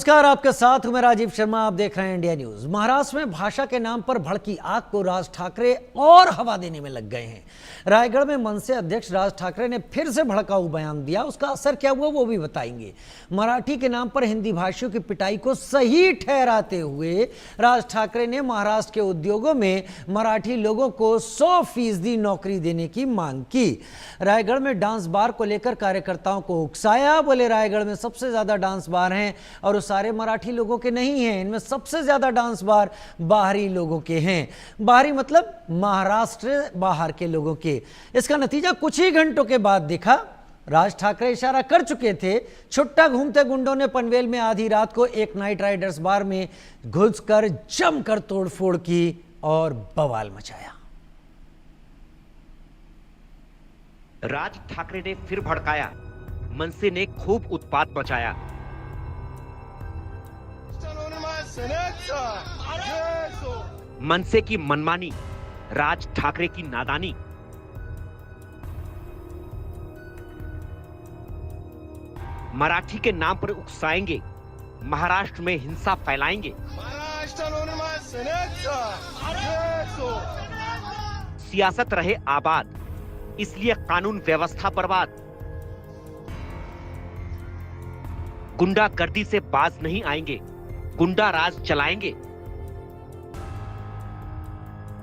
नमस्कार, आपके साथ हूं मैं राजीव शर्मा। आप देख रहे हैं इंडिया न्यूज। महाराष्ट्र में भाषा के नाम पर भड़की आग को राज ठाकरे और हवा देने में लग गए हैं। रायगढ़ में मनसे अध्यक्ष राज ठाकरे ने फिर से भड़काऊ बयान दिया। उसका असर क्या हुआ वो भी बताएंगे। मराठी के नाम पर हिंदी भाषियों की पिटाई को सही ठहराते हुए राज ठाकरे ने महाराष्ट्र के उद्योगों में मराठी लोगों को 100% नौकरी देने की मांग की। रायगढ़ में डांस बार को लेकर कार्यकर्ताओं को उकसाया। बोले रायगढ़ में सबसे ज्यादा डांस बार हैं और वो सारे मराठी लोगों के नहीं हैं। इनमें सबसे ज्यादा डांस बार बाहरी लोगों के हैं। बाहरी मतलब महाराष्ट्र बाहर के लोगों के। इसका नतीजा कुछ ही घंटों के बाद दिखा। राज ठाकरे इशारा कर चुके थे। छुट्टा घूमते गुंडों ने पनवेल में आधी रात को एक नाइट राइडर्स बार में घुसकर जमकर तोड़फोड़ की और बवाल मचाया। राज ठाकरे ने फिर भड़काया। मनसे ने खूब उत्पात मचाया। मनसे की मनमानी, राज ठाकरे की नादानी। मराठी के नाम पर उकसाएंगे, महाराष्ट्र में हिंसा फैलाएंगे। सियासत रहे आबाद, इसलिए कानून व्यवस्था बर्बाद। गुंडागर्दी से बाज नहीं आएंगे, गुंडा राज चलाएंगे।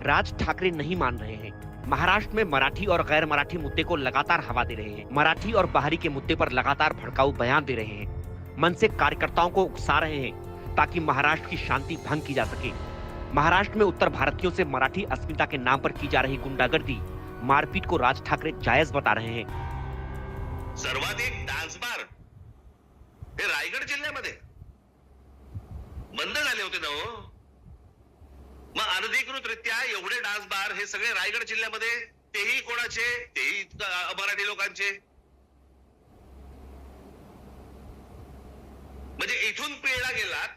राज ठाकरे नहीं मान रहे हैं। महाराष्ट्र में मराठी और गैर मराठी मुद्दे को लगातार हवा दे रहे हैं। मराठी और बाहरी के मुद्दे पर लगातार भड़काऊ बयान दे रहे हैं। मन से कार्यकर्ताओं को उकसा रहे हैं ताकि महाराष्ट्र की शांति भंग की जा सके। महाराष्ट्र में उत्तर भारतीयों से मराठी अस्मिता के नाम पर की जा रही गुंडागर्दी, मारपीट को राज ठाकरे जायज बता रहे हैं। सर्वाधिक डान्स बार हे रायगड जिल्ह्यामध्ये बंद झाले होते ना हो। मग अनधिकृतरित्या एवढे डान्स बार हे सगळे रायगड जिल्ह्यामध्ये, तेही कोणाचे? तेही मराठी लोकांचे। म्हणजे इथून पिळला गेलात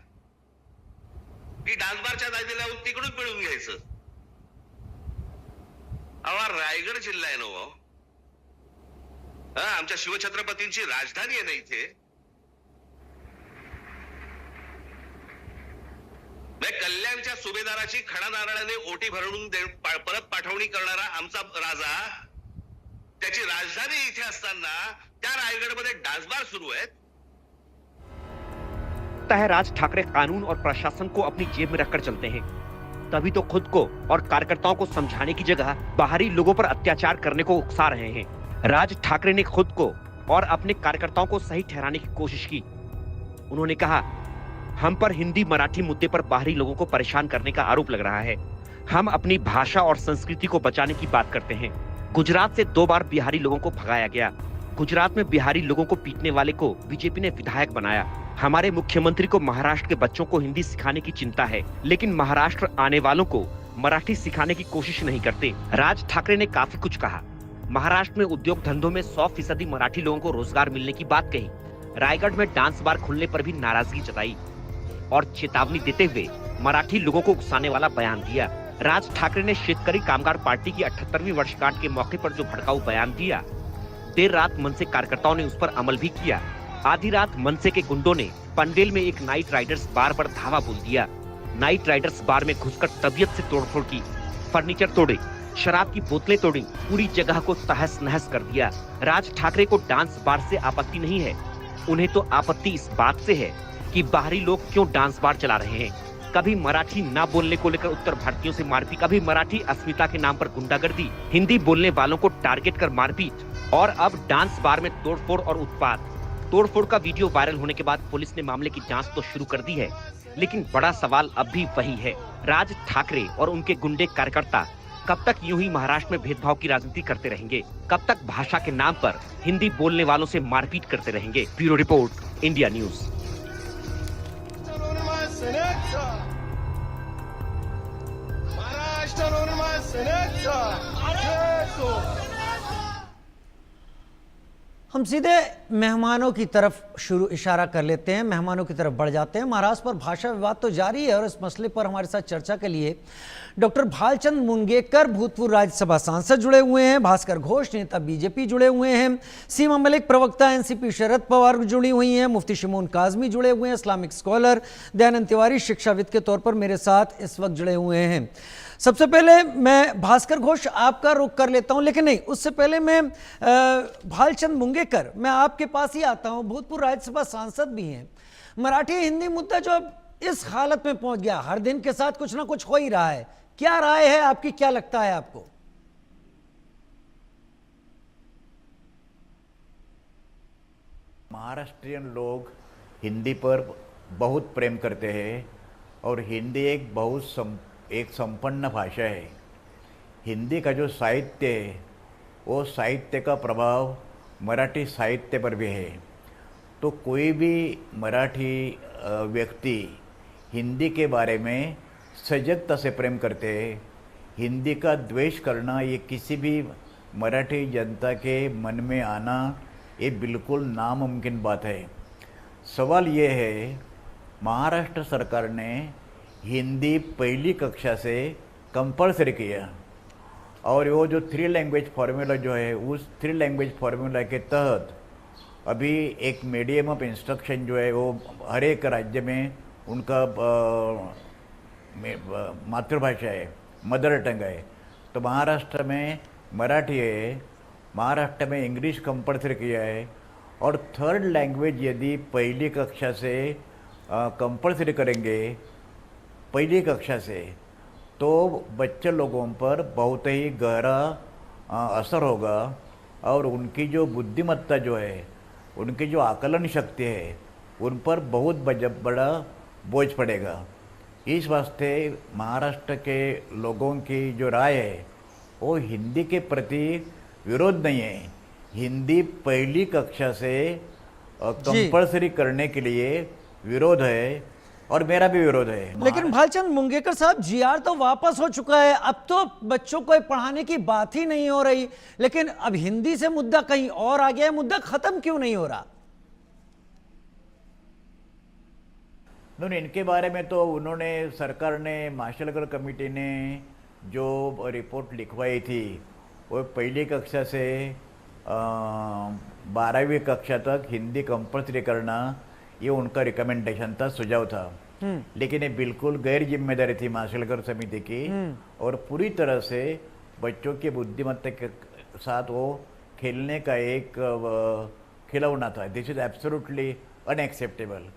की डान्स बारच्या दादी लावून तिकडून पिळून घ्यायचं। अवा रायगड जिल्हा आहे ना हो, आमच्या शिवछत्रपतींची राजधानी आहे ना इथे। कल्याणच्या सुभेदाराची खडा नारळाने ओटी भरून परत पाठवणी करणारा आमचा राजा, त्याची राजधानी इथे असताना त्या रायगडमध्ये डान्सबार सुरू आहेत। राज ठाकरे कानून और प्रशासन को अपनी जेब में रखकर चलते हैं, तभी तो खुद को और कार्यकर्ताओं को समझाने की जगह बाहरी लोगों पर अत्याचार करने को उकसा रहे हैं। राज ठाकरे ने खुद को और अपने कार्यकर्ताओं को सही ठहराने की कोशिश की। उन्होंने कहा, हम पर हिंदी मराठी मुद्दे पर बाहरी लोगों को परेशान करने का आरोप लग रहा है। हम अपनी भाषा और संस्कृति को बचाने की बात करते हैं। गुजरात से 2 बार बिहारी लोगों को भगाया गया। गुजरात में बिहारी लोगों को पीटने वाले को बीजेपी ने विधायक बनाया। हमारे मुख्यमंत्री को महाराष्ट्र के बच्चों को हिंदी सिखाने की चिंता है, लेकिन महाराष्ट्र आने वालों को मराठी सिखाने की कोशिश नहीं करते। राज ठाकरे ने काफी कुछ कहा। महाराष्ट्र में उद्योग धंधों में 100% मराठी लोगों को रोजगार मिलने की बात कही। रायगढ़ में डांस बार खुलने पर भी नाराजगी जताई और चेतावनी देते हुए मराठी लोगों को उकसाने वाला बयान दिया। राज ठाकरे ने शेतकरी कामगार पार्टी की 78वीं वर्षगांठ के मौके पर जो भड़काऊ बयान दिया, देर रात मनसे कार्यकर्ताओं ने उस पर अमल भी किया। आधी रात मनसे के गुंडों ने पनवेल में एक नाइट राइडर्स बार पर धावा बोल दिया। नाइट राइडर्स बार में घुसकर तबीयत से तोड़फोड़ की, फर्नीचर तोड़े, शराब की बोतलें तोड़ी, पूरी जगह को तहस नहस कर दिया। राज ठाकरे को डांस बार से आपत्ति नहीं है, उन्हें तो आपत्ति इस बात से है कि बाहरी लोग क्यों डांस बार चला रहे हैं। कभी मराठी ना बोलने को लेकर उत्तर भारतीयों से मारपीट, कभी मराठी अस्मिता के नाम पर गुंडागर्दी, हिंदी बोलने वालों को टारगेट कर मारपीट और अब डांस बार में तोड़फोड़ और उत्पात। तोड़फोड़ का वीडियो वायरल होने के बाद पुलिस ने मामले की जांच तो शुरू कर दी है, लेकिन बड़ा सवाल अब भी वही है, राज ठाकरे और उनके गुंडे कार्यकर्ता कब तक यूं ही महाराष्ट्र में भेदभाव की राजनीति करते रहेंगे? कब तक भाषा के नाम पर हिंदी बोलने वालों से मारपीट करते रहेंगे? Bureau report, India news. हम सीधे मेहमानों की तरफ इशारा कर लेते हैं, मेहमानों की तरफ बढ़ जाते हैं। महाराष्ट्र पर भाषा विवाद तो जारी है और इस मसले पर हमारे साथ चर्चा के लिए डॉक्टर भालचंद मुंगेकर, भूतपूर्व राज्यसभा सांसद जुड़े हुए हैं, भास्कर घोष, नेता बीजेपी जुड़े हुए हैं, सीमा मलिक, प्रवक्ता एनसीपी शरद पवार जुड़ी हुई हैं, मुफ्ती शिमोन काजमी जुड़े हुए हैं, इस्लामिक स्कॉलर दयानंद तिवारी शिक्षाविद के तौर पर मेरे साथ इस वक्त जुड़े हुए हैं। सबसे पहले मैं भास्कर घोष आपका रुख कर लेता हूं, लेकिन नहीं, उससे पहले मैं भालचंद मुंगेकर, मैं आपके पास ही आता हूं। भूतपूर्व राज्यसभा सांसद भी हैं। मराठी हिंदी मुद्दा जो अब इस हालत में पहुंच गया, हर दिन के साथ कुछ ना कुछ हो ही रहा है, क्या राय है आपकी, क्या लगता है आपको? महाराष्ट्रियन लोग हिंदी पर बहुत प्रेम करते हैं और हिंदी एक संपन्न भाषा है। हिंदी का जो साहित्य है वो साहित्य का प्रभाव मराठी साहित्य पर भी है। तो कोई भी मराठी व्यक्ति हिंदी के बारे में सजगता से प्रेम करते हैं। हिंदी का द्वेष करना ये किसी भी मराठी जनता के मन में आना ये बिल्कुल नामुमकिन बात है। सवाल ये है, महाराष्ट्र सरकार ने हिंदी पहली कक्षा से कंपलसरी किया और वो जो 3 लैंग्वेज फार्मूला जो है, उस 3 लैंग्वेज फार्मूला के तहत अभी एक मीडियम ऑफ इंस्ट्रक्शन जो है वो हर एक राज्य में उनका मातृभाषा है, मदर टंग है। तो महाराष्ट्र में मराठी है, महाराष्ट्र में इंग्लिश कंपलसरी किया है और 3rd लैंग्वेज यदि पहली कक्षा से कंपलसरी करेंगे पहली कक्षा से, तो बच्चे लोगों पर बहुत ही गहरा असर होगा और उनकी जो बुद्धिमत्ता जो है, उनकी जो आकलन शक्ति है, उन पर बहुत बड़ा बोझ पड़ेगा। इस वास्ते महाराष्ट्र के लोगों की जो राय है वो हिंदी के प्रति विरोध नहीं है, हिंदी पहली कक्षा से कंपलसरी करने के लिए विरोध है और मेरा भी विरोध है। लेकिन भालचंद मुंगेकर साहब, जीआर तो वापस हो चुका है, अब तो बच्चों को पढ़ाने की बात ही नहीं हो रही, लेकिन अब हिंदी से मुद्दा कहीं और आ गया, मुद्दा खत्म क्यों नहीं हो रहा? नहीं, इनके बारे में तो उन्होंने, सरकार ने, माशेलकर कमेटी ने जो रिपोर्ट लिखवाई थी वो पहली कक्षा से 12वीं कक्षा तक हिंदी कंपलसरी करना ये उनका रिकमेंडेशन था, सुझाव था। लेकिन ये बिल्कुल गैर जिम्मेदारी थी माशेलकर समिति की और पूरी तरह से बच्चों की बुद्धिमत्ता के साथ वो खेलने का एक खिलौना था। This is absolutely unacceptable.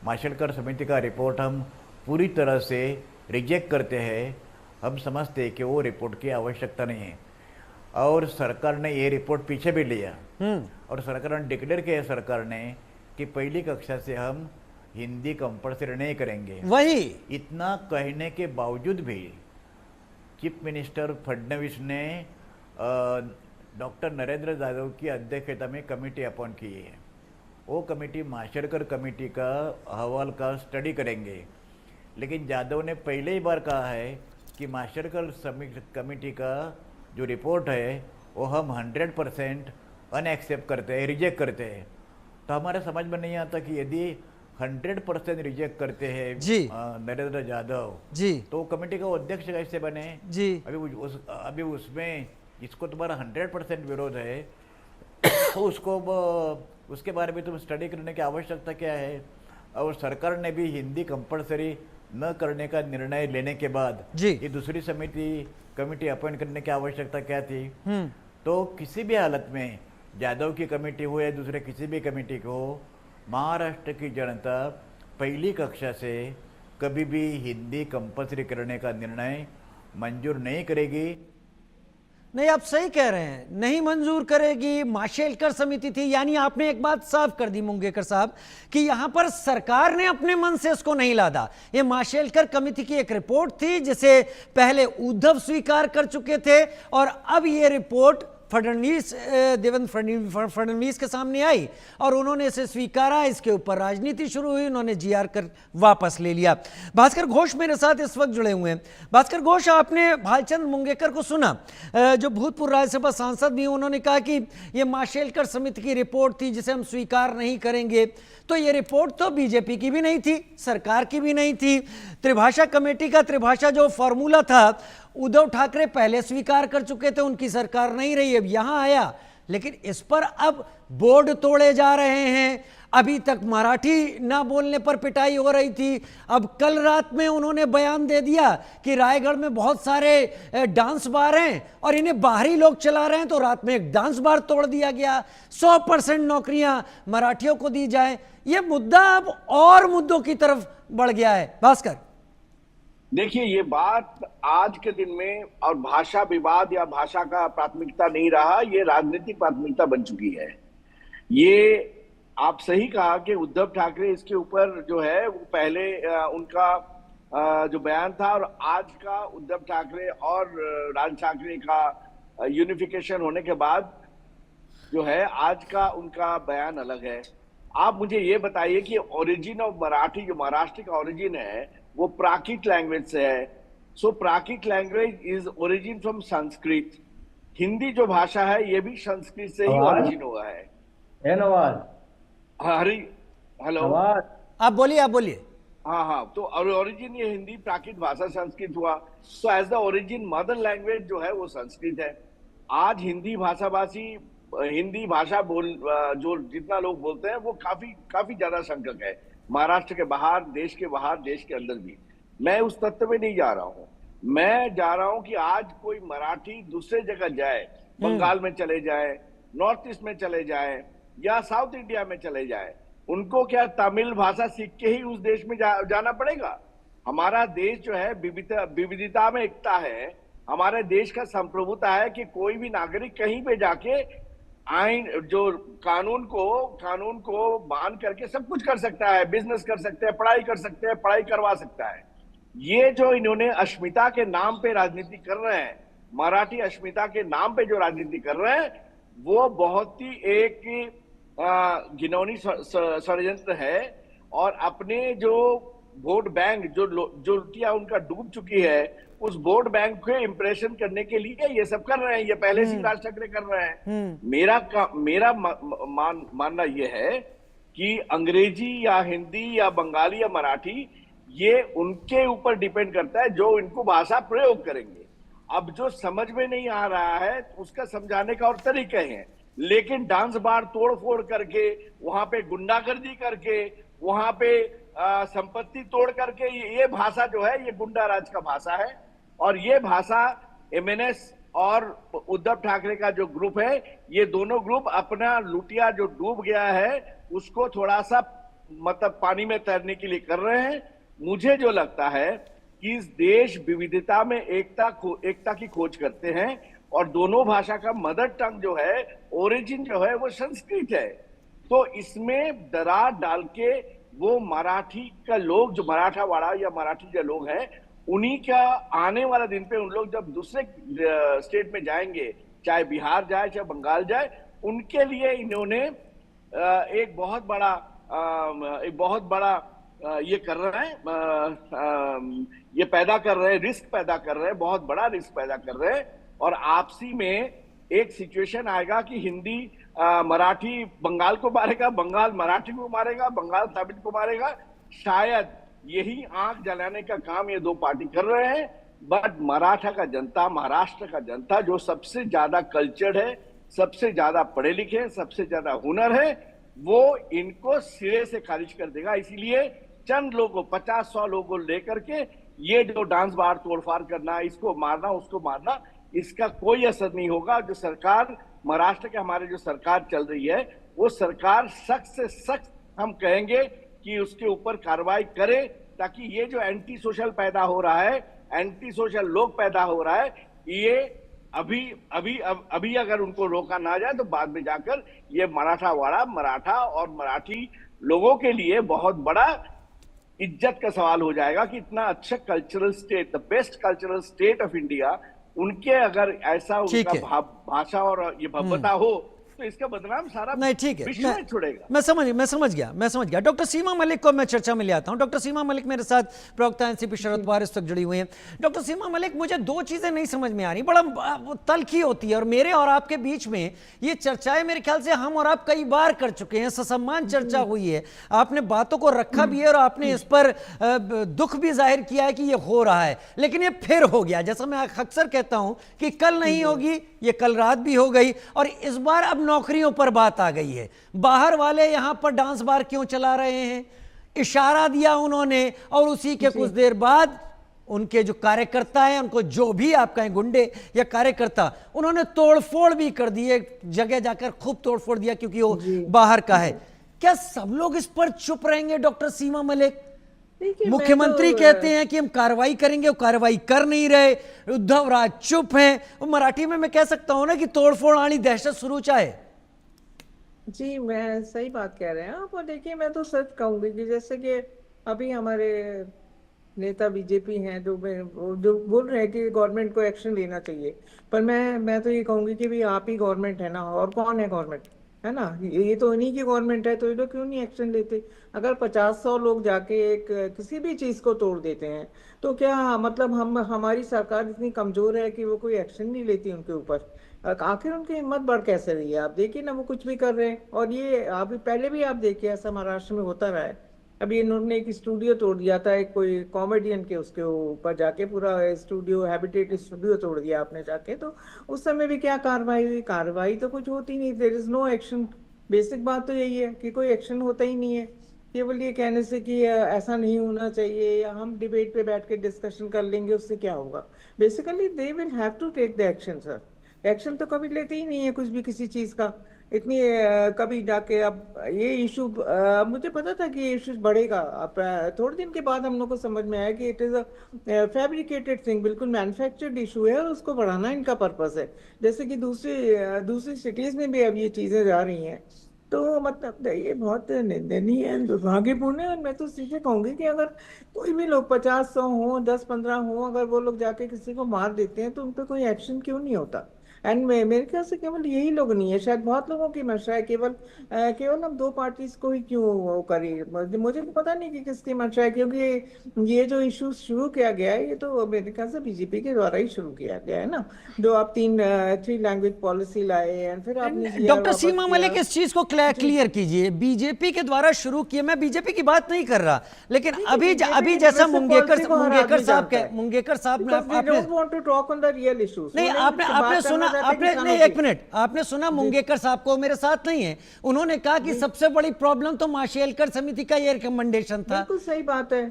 Mashelkar समिति का रिपोर्ट हम पूरी तरह से रिजेक्ट करते हैं। हम समझते हैं कि वो रिपोर्ट की आवश्यकता नहीं है और सरकार ने ये रिपोर्ट पीछे भी लिया और सरकार ने डिक्लेयर किया, सरकार ने, कि पहली कक्षा से हम हिंदी कंपलसरी नहीं करेंगे। वही इतना कहने के बावजूद भी चीफ मिनिस्टर फडणवीस ने डॉक्टर नरेंद्र यादव की अध्यक्षता में कमेटी अपॉइंट की है। वो कमेटी माशेलकर कमेटी का अहवाल का स्टडी करेंगे, लेकिन यादव ने पहले ही बार कहा है कि माशेलकर कमेटी का जो रिपोर्ट है वो हम 100% अनएक्सेप्ट करते हैं, रिजेक्ट करते हैं। तो हमारे समझ में नहीं आता कि यदि 100% रिजेक्ट करते हैं नरेंद्र यादव जी, तो कमेटी का अध्यक्ष कैसे बने जी? अभी उसमें जिसको तुम्हारा 100% विरोध है उसके बारे में तुम स्टडी करने की आवश्यकता क्या है? और सरकार ने भी हिंदी कंपलसरी न करने का निर्णय लेने के बाद ये दूसरी कमेटी अपॉइंट करने की आवश्यकता क्या थी? तो किसी भी हालत में यादव की कमेटी हो या दूसरे किसी भी कमेटी को, महाराष्ट्र की जनता पहली कक्षा से कभी भी हिंदी कंपलसरी करने का निर्णय मंजूर नहीं करेगी। नहीं, आप सही कह रहे हैं, नहीं मंजूर करेगी। माशेलकर समिति थी, यानी आपने एक बात साफ कर दी मुंगेकर साहब कि यहां पर सरकार ने अपने मन से इसको नहीं लादा। ये माशेलकर कमेटी की एक रिपोर्ट थी जिसे पहले उद्धव स्वीकार कर चुके थे और अब ये रिपोर्ट देवेंद्र फडणवीस के सामने आई और उन्होंने इसे स्वीकारा। इसके ऊपर राजनीति शुरू हुई, उन्होंने जीआर कर वापस ले लिया। भास्कर घोष मेरे साथ इस वक्त जुड़े हुए हैं। भास्कर घोष, आपने भालचंद्र मुंगेकर को सुना, जो भूतपूर्व राज्यसभा सांसद भी, उन्होंने कहा कि ये माशेलकर समिति की रिपोर्ट थी जिसे हम स्वीकार नहीं करेंगे। तो ये रिपोर्ट तो बीजेपी की भी नहीं थी, सरकार की भी नहीं थी। त्रिभाषा कमेटी का त्रिभाषा जो फॉर्मूला था उद्धव ठाकरे पहले स्वीकार कर चुके थे, उनकी सरकार नहीं रही, अब यहां आया, लेकिन इस पर अब बोर्ड तोड़े जा रहे हैं। अभी तक मराठी ना बोलने पर पिटाई हो रही थी, अब कल रात में उन्होंने बयान दे दिया कि रायगढ़ में बहुत सारे डांस बार हैं और इन्हें बाहरी लोग चला रहे हैं, तो रात में एक डांस बार तोड़ दिया गया। 100% नौकरियां मराठियों को दी जाए। यह मुद्दा अब और मुद्दों की तरफ बढ़ गया है। भास्कर, देखिए, ये बात आज के दिन में और भाषा विवाद या भाषा का प्राथमिकता नहीं रहा, ये राजनीतिक प्राथमिकता बन चुकी है। ये आप सही कहा कि उद्धव ठाकरे इसके ऊपर जो है वो पहले उनका जो बयान था और आज का उद्धव ठाकरे और राज ठाकरे का यूनिफिकेशन होने के बाद जो है आज का उनका बयान अलग है। आप मुझे ये बताइए कि ओरिजिन ऑफ मराठी, जो महाराष्ट्र का ओरिजिन है, वो प्राकृत लैंग्वेज से है। So Prakrit language is origin from Sanskrit. Hindi जो भाषा है ये भी संस्कृत से ही ओरिजिन हुआ है। हरी, हेलो, आप बोलिए। हाँ, तो ओरिजिन ये हिंदी प्राकृत भाषा संस्कृत हुआ। So as the origin mother language जो है वो संस्कृत है। आज हिंदी भाषाभाषी, हिंदी भाषा जो जितना लोग बोलते हैं वो काफी ज्यादा संख्यक है, महाराष्ट्र के बाहर, देश के बाहर, देश के अंदर भी। मैं उस तत्व में नहीं जा रहा हूँ। मैं जा रहा हूँ कि आज कोई मराठी दूसरे जगह जाए, बंगाल में चले जाए, नॉर्थ ईस्ट में चले जाए या साउथ इंडिया में चले जाए, उनको क्या तमिल भाषा सीख के ही उस देश में जाना पड़ेगा? हमारा देश जो है विविधता में एकता है। हमारे देश का संप्रभुता है कि कोई भी नागरिक कहीं पे जाके आइन जो कानून को मान करके सब कुछ कर सकता है, बिजनेस कर सकते हैं, पढ़ाई कर सकते हैं, पढ़ाई करवा सकता है। ये जो इन्होंने अस्मिता के नाम पे राजनीति कर रहे हैं, मराठी अस्मिता के नाम पे जो राजनीति कर रहे हैं, वो बहुत ही एक घिनौनी षड्यंत्र है। और अपने जो वोट बैंक जो लुटिया उनका डूब चुकी है, उस वोट बैंक को इंप्रेशन करने के लिए ये सब कर रहे हैं। ये पहले से राज ठाकरे कर रहे हैं। मेरा मानना ये है कि अंग्रेजी या हिंदी या बंगाली या मराठी ये उनके ऊपर डिपेंड करता है जो इनको भाषा प्रयोग करेंगे। अब जो समझ में नहीं आ रहा है उसका समझाने का और तरीके हैं, लेकिन डांस बार तोड़ फोड़ करके, वहां पे गुंडागर्दी करके, वहां पे संपत्ति तोड़ करके, ये भाषा जो है ये गुंडा राज का भाषा है। और ये भाषा एमएनएस और उद्धव ठाकरे का जो ग्रुप है, ये दोनों ग्रुप अपना लुटिया जो डूब गया है उसको थोड़ा सा मतलब पानी में तैरने के लिए कर रहे हैं। मुझे जो लगता है कि इस देश विविधता में एकता की खोज करते हैं और दोनों भाषा का मदर टंग जो है, ओरिजिन जो है वो संस्कृत है। तो इसमें दरार डाल के वो मराठी का लोग, जो मराठावाड़ा या मराठी जो लोग हैं, उन्हीं का आने वाला दिन पे उन लोग जब दूसरे स्टेट में जाएंगे, चाहे बिहार जाए चाहे बंगाल जाए, उनके लिए इन्होंने एक बहुत बड़ा ये कर रहे हैं, ये पैदा कर रहे हैं, रिस्क पैदा कर रहे हैं, बहुत बड़ा रिस्क पैदा कर रहे हैं। और आपसी में एक सिचुएशन आएगा कि हिंदी मराठी बंगाल को मारेगा, बंगाल मराठी को मारेगा, बंगाल तमिल को मारेगा। शायद यही आंख जलाने का काम ये दो पार्टी कर रहे हैं। बट मराठा का जनता, महाराष्ट्र का जनता जो सबसे ज्यादा कल्चर्ड है, सबसे ज्यादा पढ़े लिखे, सबसे ज्यादा हुनर है, वो इनको सिरे से खारिज कर देगा। इसीलिए चंद लोगों, 50-100 लोगों लेकर के ये जो डांस बार तोड़फाड़ करना, इसको मारना, उसको मारना, इसका कोई असर नहीं होगा। जो सरकार महाराष्ट्र के हमारे जो सरकार चल रही है, वो सरकार सख्त से सख्त हम कहेंगे कि उसके ऊपर कार्रवाई करे, ताकि ये जो एंटी सोशल पैदा हो रहा है, एंटी सोशल लोग पैदा हो रहा है, ये अभी अगर उनको रोका ना जाए तो बाद में जाकर ये मराठावाड़ा, मराठा और मराठी लोगों के लिए बहुत बड़ा इज्जत का सवाल हो जाएगा कि इतना अच्छा cultural state, the best cultural state of India, उनके अगर ऐसा ठीक उनका है। भाषा और ये भव्यता हो तो इसका बदनाम सारा नहीं ठीक है, विश्व में छोड़ेगा। मैं समझ गया। डॉक्टर सीमा मलिक को मैं चर्चा में ले आता हूं। डॉक्टर सीमा मलिक मेरे साथ प्रवक्ता एनसीपी शरद पवार इस वक्त जुड़ी हुई हैं। डॉक्टर सीमा मलिक, मुझे दो चीजें नहीं समझ में आ रही, बड़ा वो तल्खी होती है, और मेरे और आपके बीच में ये चर्चाएं मेरे ख्याल से हम और आप कई बार कर चुके हैं, ससम्मान चर्चा हुई है, आपने बातों को रखा भी है और आपने इस पर दुख भी जाहिर किया है कि ये हो रहा है, लेकिन ये फिर हो गया। जैसा मैं अक्सर कहता हूं कि कल नहीं होगी, ये कल रात भी हो गई, और इस बार अब नौकरियों पर बात आ गई है। बाहर वाले यहां पर डांस बार क्यों चला रहे हैं? इशारा दिया उन्होंने, और उसी के कुछ देर बाद उनके जो कार्यकर्ता हैं, उनको जो भी आप कहें गुंडे या कार्यकर्ता, उन्होंने तोड़फोड़ भी कर दी, एक जगह जाकर खूब तोड़फोड़ दिया क्योंकि वो बाहर का है। क्या सब लोग इस पर चुप रहेंगे? डॉक्टर सीमा मलिक, मुख्यमंत्री कहते हैं कि हम कार्रवाई करेंगे, वो कार्रवाई कर नहीं रहे, उद्धव राज चुप हैं। मराठी में मैं कह सकता हूं ना कि तोड़फोड़ आनी दहशत शुरू चाहे। जी, मैं सही बात कह रहे हैं आप। और देखिए, मैं तो सच कहूंगी कि जैसे कि अभी हमारे नेता बीजेपी हैं जो बोल रहे हैं कि गवर्नमेंट को एक्शन लेना चाहिए, पर मैं तो ये कहूंगी कि भी आप ही गवर्नमेंट है ना, और कौन है गवर्नमेंट, है ना? ये तो इन्हीं की गवर्नमेंट है, तो ये लोग क्यों नहीं एक्शन लेते? अगर 50-100 लोग जाके एक किसी भी चीज को तोड़ देते हैं तो क्या मतलब हमारी सरकार इतनी कमजोर है कि वो कोई एक्शन नहीं लेती उनके ऊपर? आखिर उनकी हिम्मत बढ़ कैसे रही है? आप देखिए ना, वो कुछ भी कर रहे हैं। और ये अभी पहले भी आप देखिए, ऐसा महाराष्ट्र में होता रहा है। अभी इन्होंने एक स्टूडियो तोड़ दिया था, एक कोई कॉमेडियन के, उसके ऊपर जाके पूरा स्टूडियो, हैबिटेट स्टूडियो तोड़ दिया आपने जाके। तो उस समय भी क्या कार्रवाई हुई? कार्रवाई तो कुछ होती नहीं, there is no action. Basic बात तो यही है कि कोई एक्शन होता ही नहीं है। केवल ये कहने से कि ऐसा नहीं होना चाहिए, या हम डिबेट पे बैठ के डिस्कशन कर लेंगे, उससे क्या होगा? Basically they will have to take the action sir. Action तो कभी लेते ही नहीं है कुछ भी, किसी चीज का। इतनी कभी जाके, अब ये इशू मुझे पता था कि ये इशू बढ़ेगा। अब थोड़े दिन के बाद हम लोग को समझ में आया कि it is a fabricated thing, बिल्कुल मैन्युफैक्चर्ड इशू है, और उसको बढ़ाना इनका पर्पस है। जैसे कि दूसरी सिटीज में भी अब ये चीजें जा रही हैं। तो मतलब ये बहुत निंदनीय है, दुर्भाग्यपूर्ण है। और मैं तो सीधे कहूंगी कि अगर कोई भी लोग 50-100 हो, 10-15 हो, अगर वो लोग जाके किसी को मार देते हैं तो उन पर कोई एक्शन क्यों नहीं होता? एंड मेरे ख्याल से केवल यही लोग नहीं है, शायद बहुत लोगों की मंशा है। केवल हम दो पार्टीज को ही क्यों वो करें? मुझे तो पता नहीं कि किसकी मंशा है, क्योंकि ये जो इशू शुरू किया गया है, ये तो मेरे ख्याल से बीजेपी के द्वारा ही शुरू किया गया है ना, जो आप 3 लैंग्वेज पॉलिसी लाए, एंड फिर आपने डॉक्टर सीमा मलिक, इस चीज को क्लियर कीजिए। बीजेपी के द्वारा शुरू किया, मैं बीजेपी की बात नहीं कर रहा, लेकिन अभी जैसा मुंगेकर साहब नहीं, आपने सुना, आपने नहीं, एक मिनट, आपने सुना मुंगेकर साहब को? मेरे साथ नहीं है। उन्होंने कहा कि सबसे बड़ी प्रॉब्लम तो माशेलकर समिति का ये रिकमेंडेशन था। बिल्कुल सही बात है।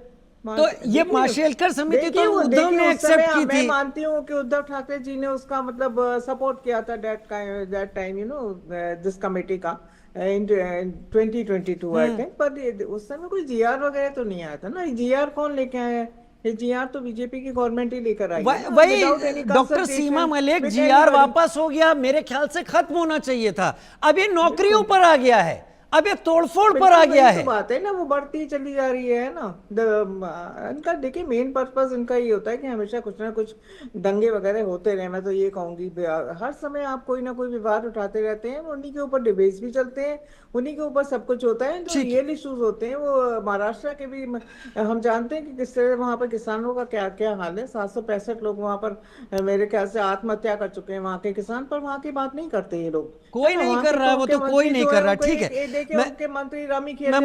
तो ये माशेलकर समिति तो उद्धव ने एक्सेप्ट की थी। मैं मानती हूँ कि उद्धव ठाकरे जी ने उसका मतलब सपोर्ट किया था that time, you know, this committee का इन 2022 आई थिंक। पर उस समय कोई जीआर वगैरह तो नहीं आया था ना। जीआर कौन लेके आया है? ये जीआर तो बीजेपी की गवर्नमेंट ही लेकर आई है। वही डॉक्टर सीमा मलिक, जीआर वापस हो गया, मेरे ख्याल से खत्म होना चाहिए था। अब ये नौकरियों पर आ गया है, अब ये तोड़फोड़ पर आ गया है। तो बात है ना, वो बढ़ती चली जा रही है ना। इनका देखिए मेन पर्पस इनका ये होता है कि हमेशा कुछ ना कुछ दंगे वगैरह होते रहे। मैं तो ये कहूंगी, हर समय आप कोई ना कोई विवाद उठाते रहते हैं, उन्हीं के ऊपर डिबेट्स भी चलते हैं, उन्हीं के ऊपर सब कुछ होता है। जो रियल इश्यूज होते हैं वो महाराष्ट्र के भी हम जानते हैं कि किस तरह वहाँ पर किसानों का क्या क्या हाल है। 765 लोग वहाँ पर मेरे ख्याल से आत्महत्या कर चुके हैं वहाँ के किसान, पर वहाँ की बात नहीं करते ये लोग। कोई नहीं कर रहा, वो तो कोई नहीं कर रहा। ठीक है, मैं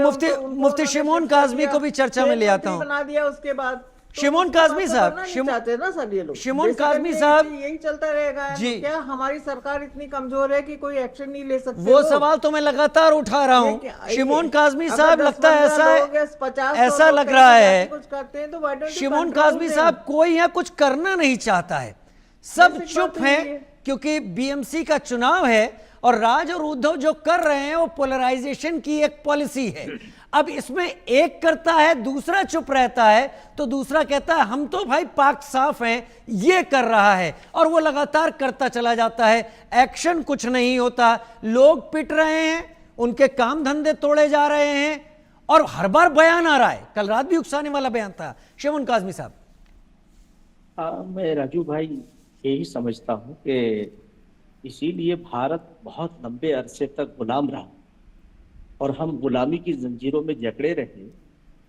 मुफ्ती शिमोन काज़मी को भी चर्चा में ले आता हूँ। बना दिया उसके बाद शिमोन काज़मी साहब, चाहते ना सब ये लोग। शिमोन काज़मी साहब, यही चलता रहेगा जी। क्या हमारी सरकार इतनी कमजोर है कि कोई एक्शन नहीं ले सकती? वो सवाल तो मैं लगातार उठा रहा हूँ। शिमोन काज़मी साहब, लगता है ऐसा लग रहा है कुछ करते हैं तो शिमोन काज़मी साहब कोई यहाँ कुछ करना नहीं चाहता है, सब चुप हैं, क्योंकि बीएमसी का चुनाव है और राज और उद्धव जो कर रहे हैं वो पोलराइजेशन की एक पॉलिसी है। अब इसमें एक करता है, दूसरा चुप रहता है, तो दूसरा कहता है हम तो भाई पाक साफ हैं, ये कर रहा है, और वो लगातार करता चला जाता है। एक्शन कुछ नहीं होता, लोग पिट रहे हैं, उनके काम धंधे तोड़े जा रहे हैं, और हर बार बयान आ रहा है। कल रात भी उकसाने वाला बयान था। शिमोन काज़मी साहब। मैं राजू भाई यही समझता हूँ कि इसीलिए भारत बहुत लंबे अरसे तक गुलाम रहा और हम गुलामी की जंजीरों में जकड़े रहे।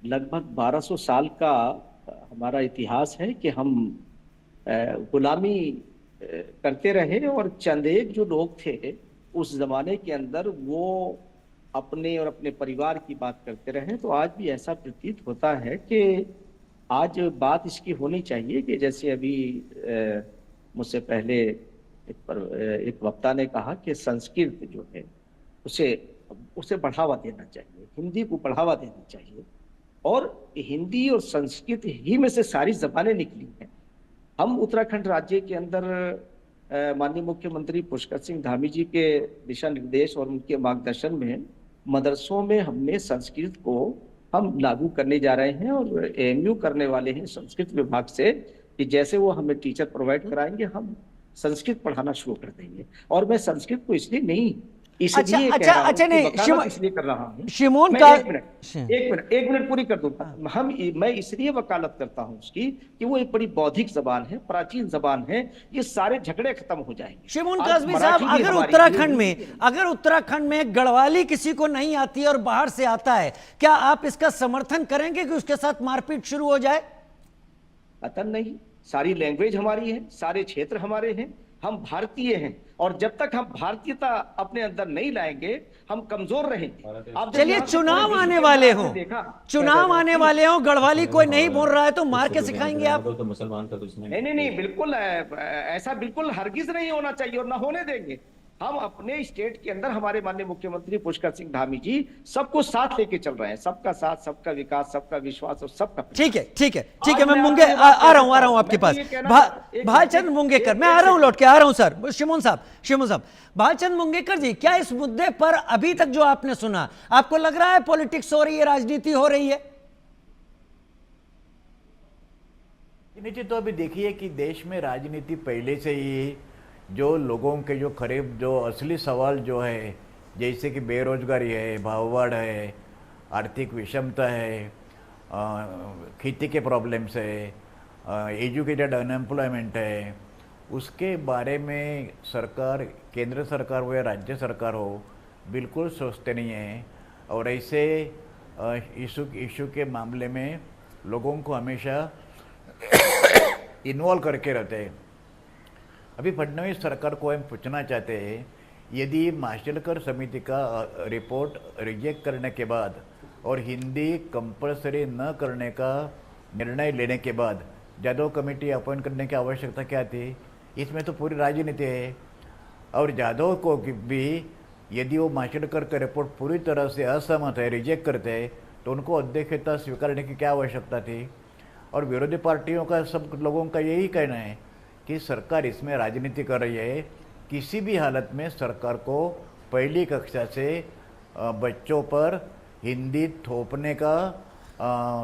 लगभग 1200 साल का हमारा इतिहास है कि हम गुलामी करते रहे और चंद एक जो लोग थे उस जमाने के अंदर वो अपने और अपने परिवार की बात करते रहे। तो आज भी ऐसा प्रतीत होता है कि आज बात इसकी होनी चाहिए कि जैसे अभी मुझसे पहले एक वक्ता ने कहा कि संस्कृत जो है उसे बढ़ावा देना चाहिए, हिंदी को बढ़ावा देना चाहिए। और हिंदी और संस्कृत ही में से सारी जबानें निकली हैं। हम उत्तराखंड राज्य के अंदर माननीय मुख्यमंत्री पुष्कर सिंह धामी जी के दिशा निर्देश और उनके मार्गदर्शन में मदरसों में हमने संस्कृत को हम लागू करने जा रहे हैं और एएमयू करने वाले हैं संस्कृत विभाग से कि जैसे वो हमें टीचर प्रोवाइड कराएंगे हम संस्कृत पढ़ाना शुरू कर देंगे। और मैं संस्कृत को इसलिए नहीं इसलिए कह रहा हूं कि वकालत इसलिए कर रहा हूं। शिमोन का एक मिनट पूरी कर दूंगा। मैं इसलिए वकालत करता हूं उसकी कि वो एक बड़ी बौद्धिक जबान है, प्राचीन जबान है, ये सारे झगड़े खत्म हो जाएंगे। शिमोन काज़मी साहब, अगर उत्तराखंड में गढ़वाली किसी को नहीं आती और बाहर से आता है, क्या आप इसका समर्थन करेंगे कि उसके साथ मारपीट शुरू हो जाए? अतन नहीं, सारी लैंग्वेज हमारी है, सारे क्षेत्र हमारे हैं, हम भारतीय हैं और जब तक हम भारतीयता अपने अंदर नहीं लाएंगे हम कमजोर रहेंगे। आप चलिए, चुनाव आने वाले हो, गढ़वाली कोई नहीं बोल रहा है तो मार के सिखाएंगे आप? तो मुसलमान का कुछ नहीं, बिल्कुल ऐसा बिल्कुल हरगिज नहीं होना चाहिए और ना होने देंगे। हम अपने स्टेट के अंदर हमारे माननीय मुख्यमंत्री पुष्कर सिंह धामी जी सबको साथ लेके चल रहे हैं, सबका साथ, सबका विकास, सबका विश्वास और सबका। ठीक है, मैं मुंगे आ रहा हूं आपके पास। भालचंद्र मुंगेकर, मैं आ रहा हूं, लौट के आ रहा हूं सर। शिमोन साहब, भालचंद्र मुंगेकर जी, क्या इस मुद्दे पर अभी तक जो आपने सुना आपको लग रहा है पॉलिटिक्स हो रही है, राजनीति हो रही है? निश्चित तो अभी देखिए कि देश में राजनीति पहले से ही जो लोगों के जो करीब जो असली सवाल जो है, जैसे कि बेरोजगारी है, भाववाढ़ है, आर्थिक विषमता है, खेती के प्रॉब्लम्स है, एजुकेटेड अनएम्प्लॉयमेंट है, उसके बारे में सरकार, केंद्र सरकार हो या राज्य सरकार हो, बिल्कुल सोचते नहीं है। और ऐसे इशू के मामले में लोगों को हमेशा इन्वॉल्व करके रहते हैं। अभी फडणवीस सरकार को हम पूछना चाहते हैं, यदि माशेलकर समिति का रिपोर्ट रिजेक्ट करने के बाद और हिंदी कंपलसरी न करने का निर्णय लेने के बाद जादव कमेटी अपॉइंट करने की आवश्यकता क्या थी? इसमें तो पूरी राजनीति है। और जादव को भी यदि वो माशेलकर का रिपोर्ट पूरी तरह से असहमत है, रिजेक्ट करते हैं, तो उनको अध्यक्षता स्वीकारने की क्या आवश्यकता थी? और विरोधी पार्टियों का, सब लोगों का यही कहना है कि सरकार इसमें राजनीति कर रही है। किसी भी हालत में सरकार को पहली कक्षा से बच्चों पर हिंदी थोपने का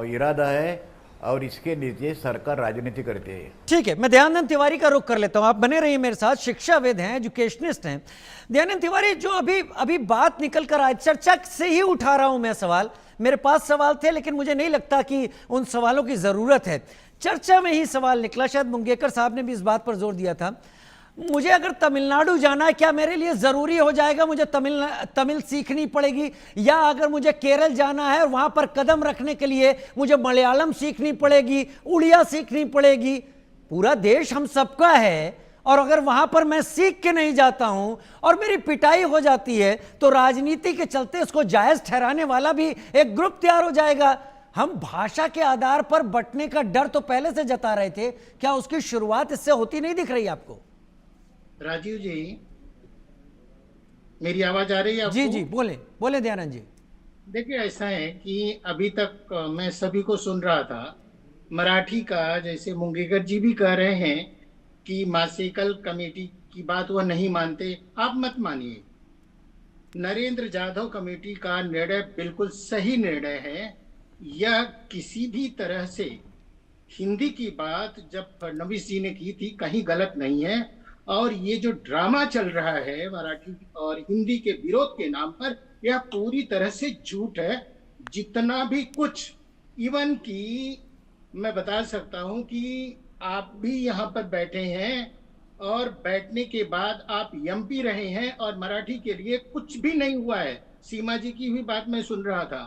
इरादा है और इसके नीचे सरकार राजनीति करती है। ठीक है, मैं दयानंद तिवारी का रुख कर लेता हूं। आप बने रहिए मेरे साथ, शिक्षाविद हैं, एजुकेशनिस्ट हैं। दयानंद तिवारी, जो अभी बात निकल कर आए, चर्चा से ही उठा रहा हूं मैं सवाल। मेरे पास सवाल थे लेकिन मुझे नहीं लगता कि उन सवालों की जरूरत है। चर्चा में ही सवाल निकला, शायद मुंगेकर साहब ने भी इस बात पर जोर दिया था, मुझे अगर तमिलनाडु जाना है, क्या मेरे लिए जरूरी हो जाएगा मुझे तमिल सीखनी पड़ेगी? या अगर मुझे केरल जाना है और वहां पर कदम रखने के लिए मुझे मलयालम सीखनी पड़ेगी, उड़िया सीखनी पड़ेगी? पूरा देश हम सबका है और अगर वहां पर मैं सीख के नहीं जाता हूं और मेरी पिटाई हो जाती है तो राजनीति के चलते उसको जायज ठहराने वाला भी एक ग्रुप तैयार हो जाएगा। हम भाषा के आधार पर बंटने का डर तो पहले से जता रहे थे, क्या उसकी शुरुआत इससे होती नहीं दिख रही आपको? राजीव जी, मेरी आवाज आ रही है आपको? जी जी, बोले दयानंद जी। देखिए, ऐसा है कि अभी तक मैं सभी को सुन रहा था, मराठी का, जैसे मुंगेकर जी भी कह रहे हैं कि माशेलकर कमेटी की बात वह नहीं मानते। आप मत मानिए, नरेंद्र जाधव कमेटी का निर्णय बिल्कुल सही निर्णय है। यह किसी भी तरह से हिंदी की बात जब फडणवीस जी ने की थी कहीं गलत नहीं है। और ये जो ड्रामा चल रहा है मराठी और हिंदी के विरोध के नाम पर, यह पूरी तरह से झूठ है। जितना भी कुछ, इवन कि मैं बता सकता हूं कि आप भी यहाँ पर बैठे हैं और बैठने के बाद आप एमपी रहे हैं और मराठी के लिए कुछ भी नहीं हुआ है। सीमा जी की भी बात मैं सुन रहा था,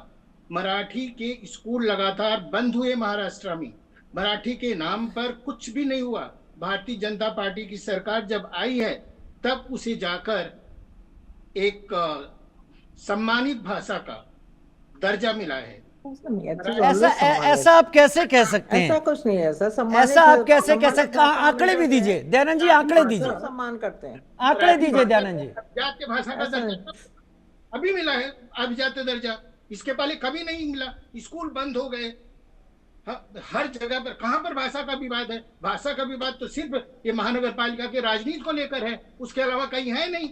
मराठी के स्कूल लगातार बंद हुए महाराष्ट्र में, मराठी के नाम पर कुछ भी नहीं हुआ। भारतीय जनता पार्टी की सरकार जब आई है तब उसे जाकर एक सम्मानित भाषा का दर्जा मिला है। ऐसा नहीं है, ऐसा ऐसा आप कैसे कह सकते ऐसा हैं? कुछ नहीं है, ऐसा सम्मानित, ऐसा आप कैसे कह सम्मानित सकते हैं? आंकड़े भी दीजिए दयानंद जी, आंकड़े दीजिए, सब सम्मान करते हैं। आंकड़े दीजिए दयानंद जी। अभिजात्य भाषा का ऐसा दर्जा अभी मिला है, अभिजात्य दर्जा, इसके पहले कभी नहीं मिला। स्कूल बंद हो गए हर जगह पर। कहां पर भाषा का विवाद है? भाषा का विवाद तो सिर्फ ये महानगर पालिका के राजनीति को लेकर है, उसके अलावा कहीं है नहीं।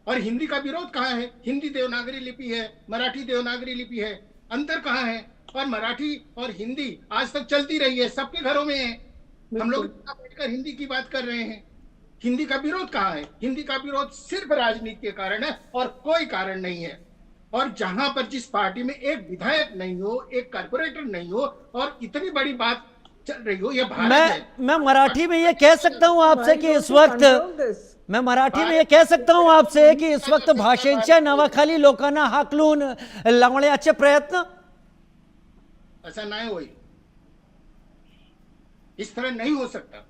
और हिंदी का विरोध कहाँ है? हिंदी देवनागरी लिपि है, मराठी देवनागरी लिपि है, अंतर कहाँ है? और मराठी और हिंदी आज तक चलती रही है, सबके घरों में है। हम लोग बैठकर हिंदी की बात कर रहे हैं। हिंदी का विरोध कहाँ है? हिंदी का विरोध सिर्फ राजनीति के कारण है और कोई कारण नहीं है। और जहां पर जिस पार्टी में एक विधायक नहीं हो, एक कारपोरेटर नहीं हो और इतनी बड़ी बात चल रही हो, ये भारत है। मैं मराठी में ये कह सकता हूं आपसे कि इस वक्त मैं मराठी में ये कह सकता हूं आपसे कि इस वक्त भाषेच्या नावाखाली लोकांना हाकलून लावण्याचे प्रयत्न ऐसा नहीं होई, इस तरह नहीं हो सकता।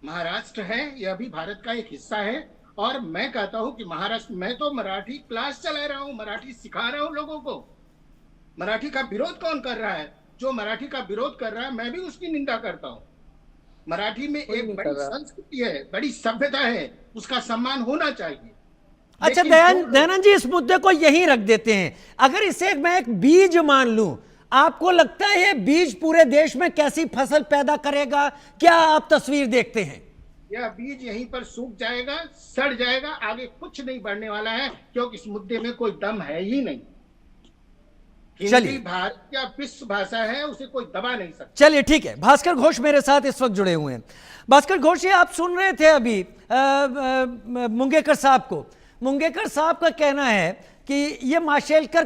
महाराष्ट्र है, यह भी भारत का एक हिस्सा है। और मैं कहता हूं कि महाराष्ट्र, मैं तो मराठी क्लास चला रहा हूं, मराठी सिखा रहा हूं लोगों को। मराठी का विरोध कौन कर रहा है? जो मराठी का विरोध कर रहा है मैं भी उसकी निंदा करता हूं। मराठी में एक बड़ी संस्कृति है, बड़ी सभ्यता है, उसका सम्मान होना चाहिए। अच्छा दयानंद जी, इस मुद्दे को यहीं रख देते हैं। अगर इसे मैं एक बीज मान लूं, आपको लगता है ये बीज पूरे देश में कैसी फसल पैदा करेगा? क्या आप तस्वीर देखते हैं? यह बीज यहीं पर सूख जाएगा, सड़ जाएगा, आगे कुछ नहीं बढ़ने वाला है, क्योंकि इस मुद्दे में कोई दम है ही नहीं। हिंदी भारत का विश्व भाषा है, उसे कोई दबा नहीं सकता। चलिए ठीक है, भास्कर घोष मेरे साथ इस वक्त जुड़े हुए हैं। भास्कर घोष, ये आप सुन रहे थे अभी मुंगेकर साहब को। मुंगेकर साहब का कहना है कि ये माशेलकर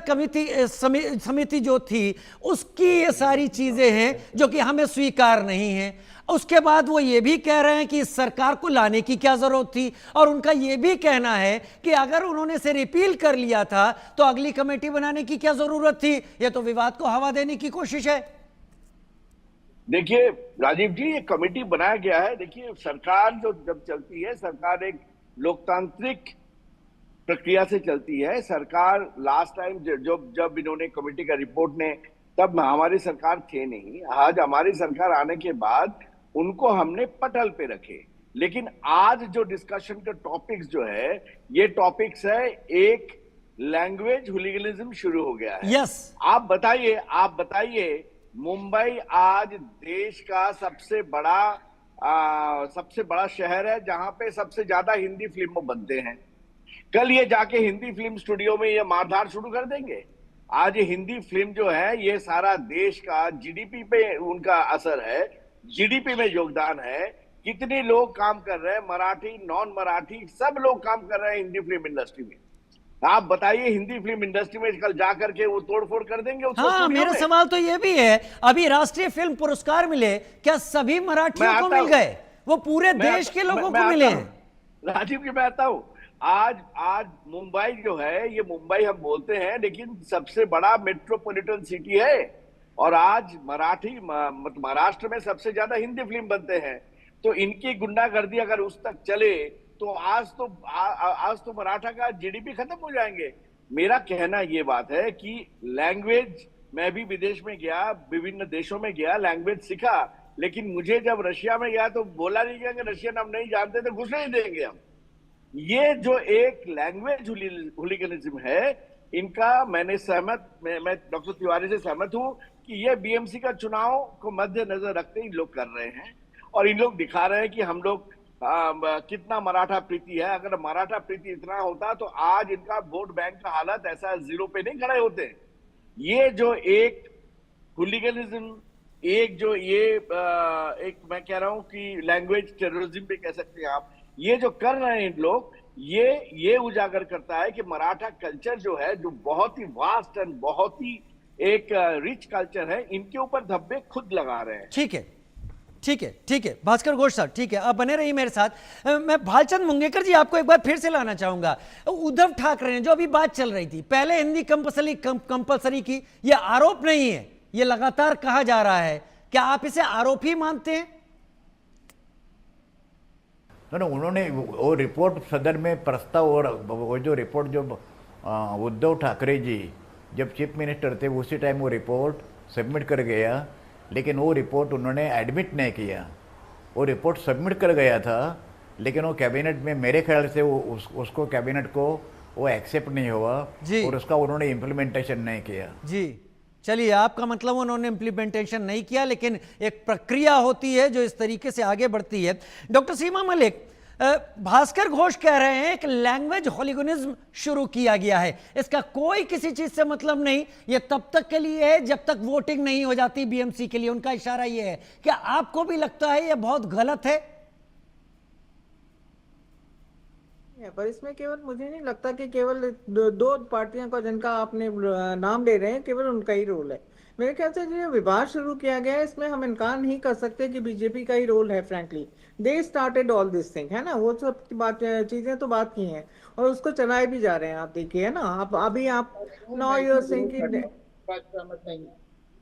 समिति जो थी उसकी ये सारी चीजें हैं जो कि हमें स्वीकार नहीं है। उसके बाद वो ये भी कह रहे हैं कि इस सरकार को लाने की क्या जरूरत थी, और उनका ये भी कहना है कि अगर उन्होंने इसे रिपील कर लिया था तो अगली कमेटी बनाने की क्या जरूरत थी। ये तो विवाद को हवा देने की कोशिश है। देखिए राजीव जी, ये कमेटी बनाया गया है। देखिए सरकार जो जब चलती है, सरकार एक लोकतांत्रिक प्रक्रिया से चलती है। सरकार लास्ट टाइम जब इन्होंने कमेटी का रिपोर्ट ने, तब हमारी सरकार थे नहीं। आज हमारी सरकार आने के बाद उनको हमने पटल पे रखे। लेकिन आज जो डिस्कशन का टॉपिक्स जो है, ये टॉपिक्स है, एक लैंग्वेज हुलिगनिज्म शुरू हो गया है। यस, आप बताइए मुंबई आज देश का सबसे बड़ा शहर है जहां पे सबसे ज्यादा हिंदी फिल्म बनते हैं। कल ये जाके हिंदी फिल्म स्टूडियो में ये मारधाड़ शुरू कर देंगे। आज ये हिंदी फिल्म जो है, ये सारा देश का जीडीपी पे उनका असर है, जीडीपी में योगदान है। कितने लोग काम कर रहे हैं, मराठी, नॉन मराठी, सब लोग काम कर रहे हैं हिंदी फिल्म इंडस्ट्री में। आप बताइए, हिंदी फिल्म इंडस्ट्री में कल जाकर के वो तोड़फोड़ कर देंगे उसको? हाँ, मेरा सवाल तो ये भी है, अभी राष्ट्रीय फिल्म पुरस्कार मिले, क्या सभी मराठियों को मिल गए? वो पूरे देश के लोगों को मिले हैं? राजीव जी, मैं आता हूँ। आज मुंबई जो है, ये मुंबई हम बोलते हैं, लेकिन सबसे बड़ा मेट्रोपॉलिटन सिटी है। और आज महाराष्ट्र में सबसे ज्यादा हिंदी फिल्म बनते हैं। तो इनकी गुंडागर्दी अगर उस तक चले तो आज तो मराठा का जीडीपी खत्म हो जाएंगे। मेरा कहना ये बात है कि लैंग्वेज, मैं भी विदेश में गया, विभिन्न देशों में गया, लैंग्वेज सीखा, लेकिन मुझे जब रशिया में गया तो बोला नहीं गया कि रशियन हम नहीं जानते तो घुस नहीं देंगे हम। ये जो एक लैंग्वेज हुलिगनिज्म है, इनका मैं डॉक्टर तिवारी से सहमत हूं कि ये बीएमसी का चुनाव को मद्देनजर रखते इन लोग कर रहे हैं। और इन लोग दिखा रहे हैं कि हम लोग कितना मराठा प्रीति है। अगर मराठा प्रीति इतना होता तो आज इनका वोट बैंक का हालत ऐसा जीरो पे नहीं खड़े होते। ये जो एक हुलिगनिज्म, एक जो ये एक मैं कह रहा हूं कि लैंग्वेज टेररिज्म भी कह सकते हैं आप, ये जो कर रहे हैं इन लोग, ये उजागर करता है कि मराठा कल्चर जो है, जो बहुत ही वास्ट एंड बहुत ही एक रिच कल्चर है, इनके ऊपर धब्बे खुद लगा रहे हैं। ठीक है, ठीक है भास्कर घोष सर, ठीक है, आप बने रहिए मेरे साथ। मैं भालचंद मुंगेकर जी आपको एक बार फिर से लाना चाहूंगा। उद्धव ठाकरे ने जो अभी बात चल रही थी, पहले हिंदी कंपलसरी की, यह आरोप नहीं है, यह लगातार कहा जा रहा है, क्या आप इसे आरोप ही मानते हैं? ना उन्होंने वो रिपोर्ट सदन में प्रस्ताव, और वो जो रिपोर्ट जो उद्धव ठाकरे जी जब चीफ मिनिस्टर थे उसी टाइम वो रिपोर्ट सबमिट कर गया, लेकिन वो रिपोर्ट उन्होंने एडमिट नहीं किया। वो रिपोर्ट सबमिट कर गया था, लेकिन वो कैबिनेट में मेरे ख्याल से वो उसको कैबिनेट को वो एक्सेप्ट नहीं हुआ और उसका उन्होंने इम्प्लीमेंटेशन नहीं किया। जी चलिए, आपका मतलब उन्होंने इम्प्लीमेंटेशन नहीं किया, लेकिन एक प्रक्रिया होती है जो इस तरीके से आगे बढ़ती है। डॉक्टर सीमा मलिक, भास्कर घोष कह रहे हैं एक लैंग्वेज होलिगनिज्म शुरू किया गया है, इसका कोई किसी चीज से मतलब नहीं, ये तब तक के लिए है जब तक वोटिंग नहीं हो जाती बीएमसी के लिए। उनका इशारा ये है, क्या आपको भी लगता है ये बहुत गलत है? पर इसमें केवल मुझे नहीं लगता कि केवल दो पार्टियों का जिनका आपने नाम ले रहे हैं केवल उनका ही रोल है। मेरे ख्याल से जो विवाद शुरू किया गया है इसमें हम इनकार नहीं कर सकते कि बीजेपी का ही रोल है। Frankly they started all this thing, है ना, वो सब बात चीजें तो बात की हैं और उसको चलाए भी जा रहे हैं। आप देखिए, है ना, आप अभी आप नो यूर सिंकिंग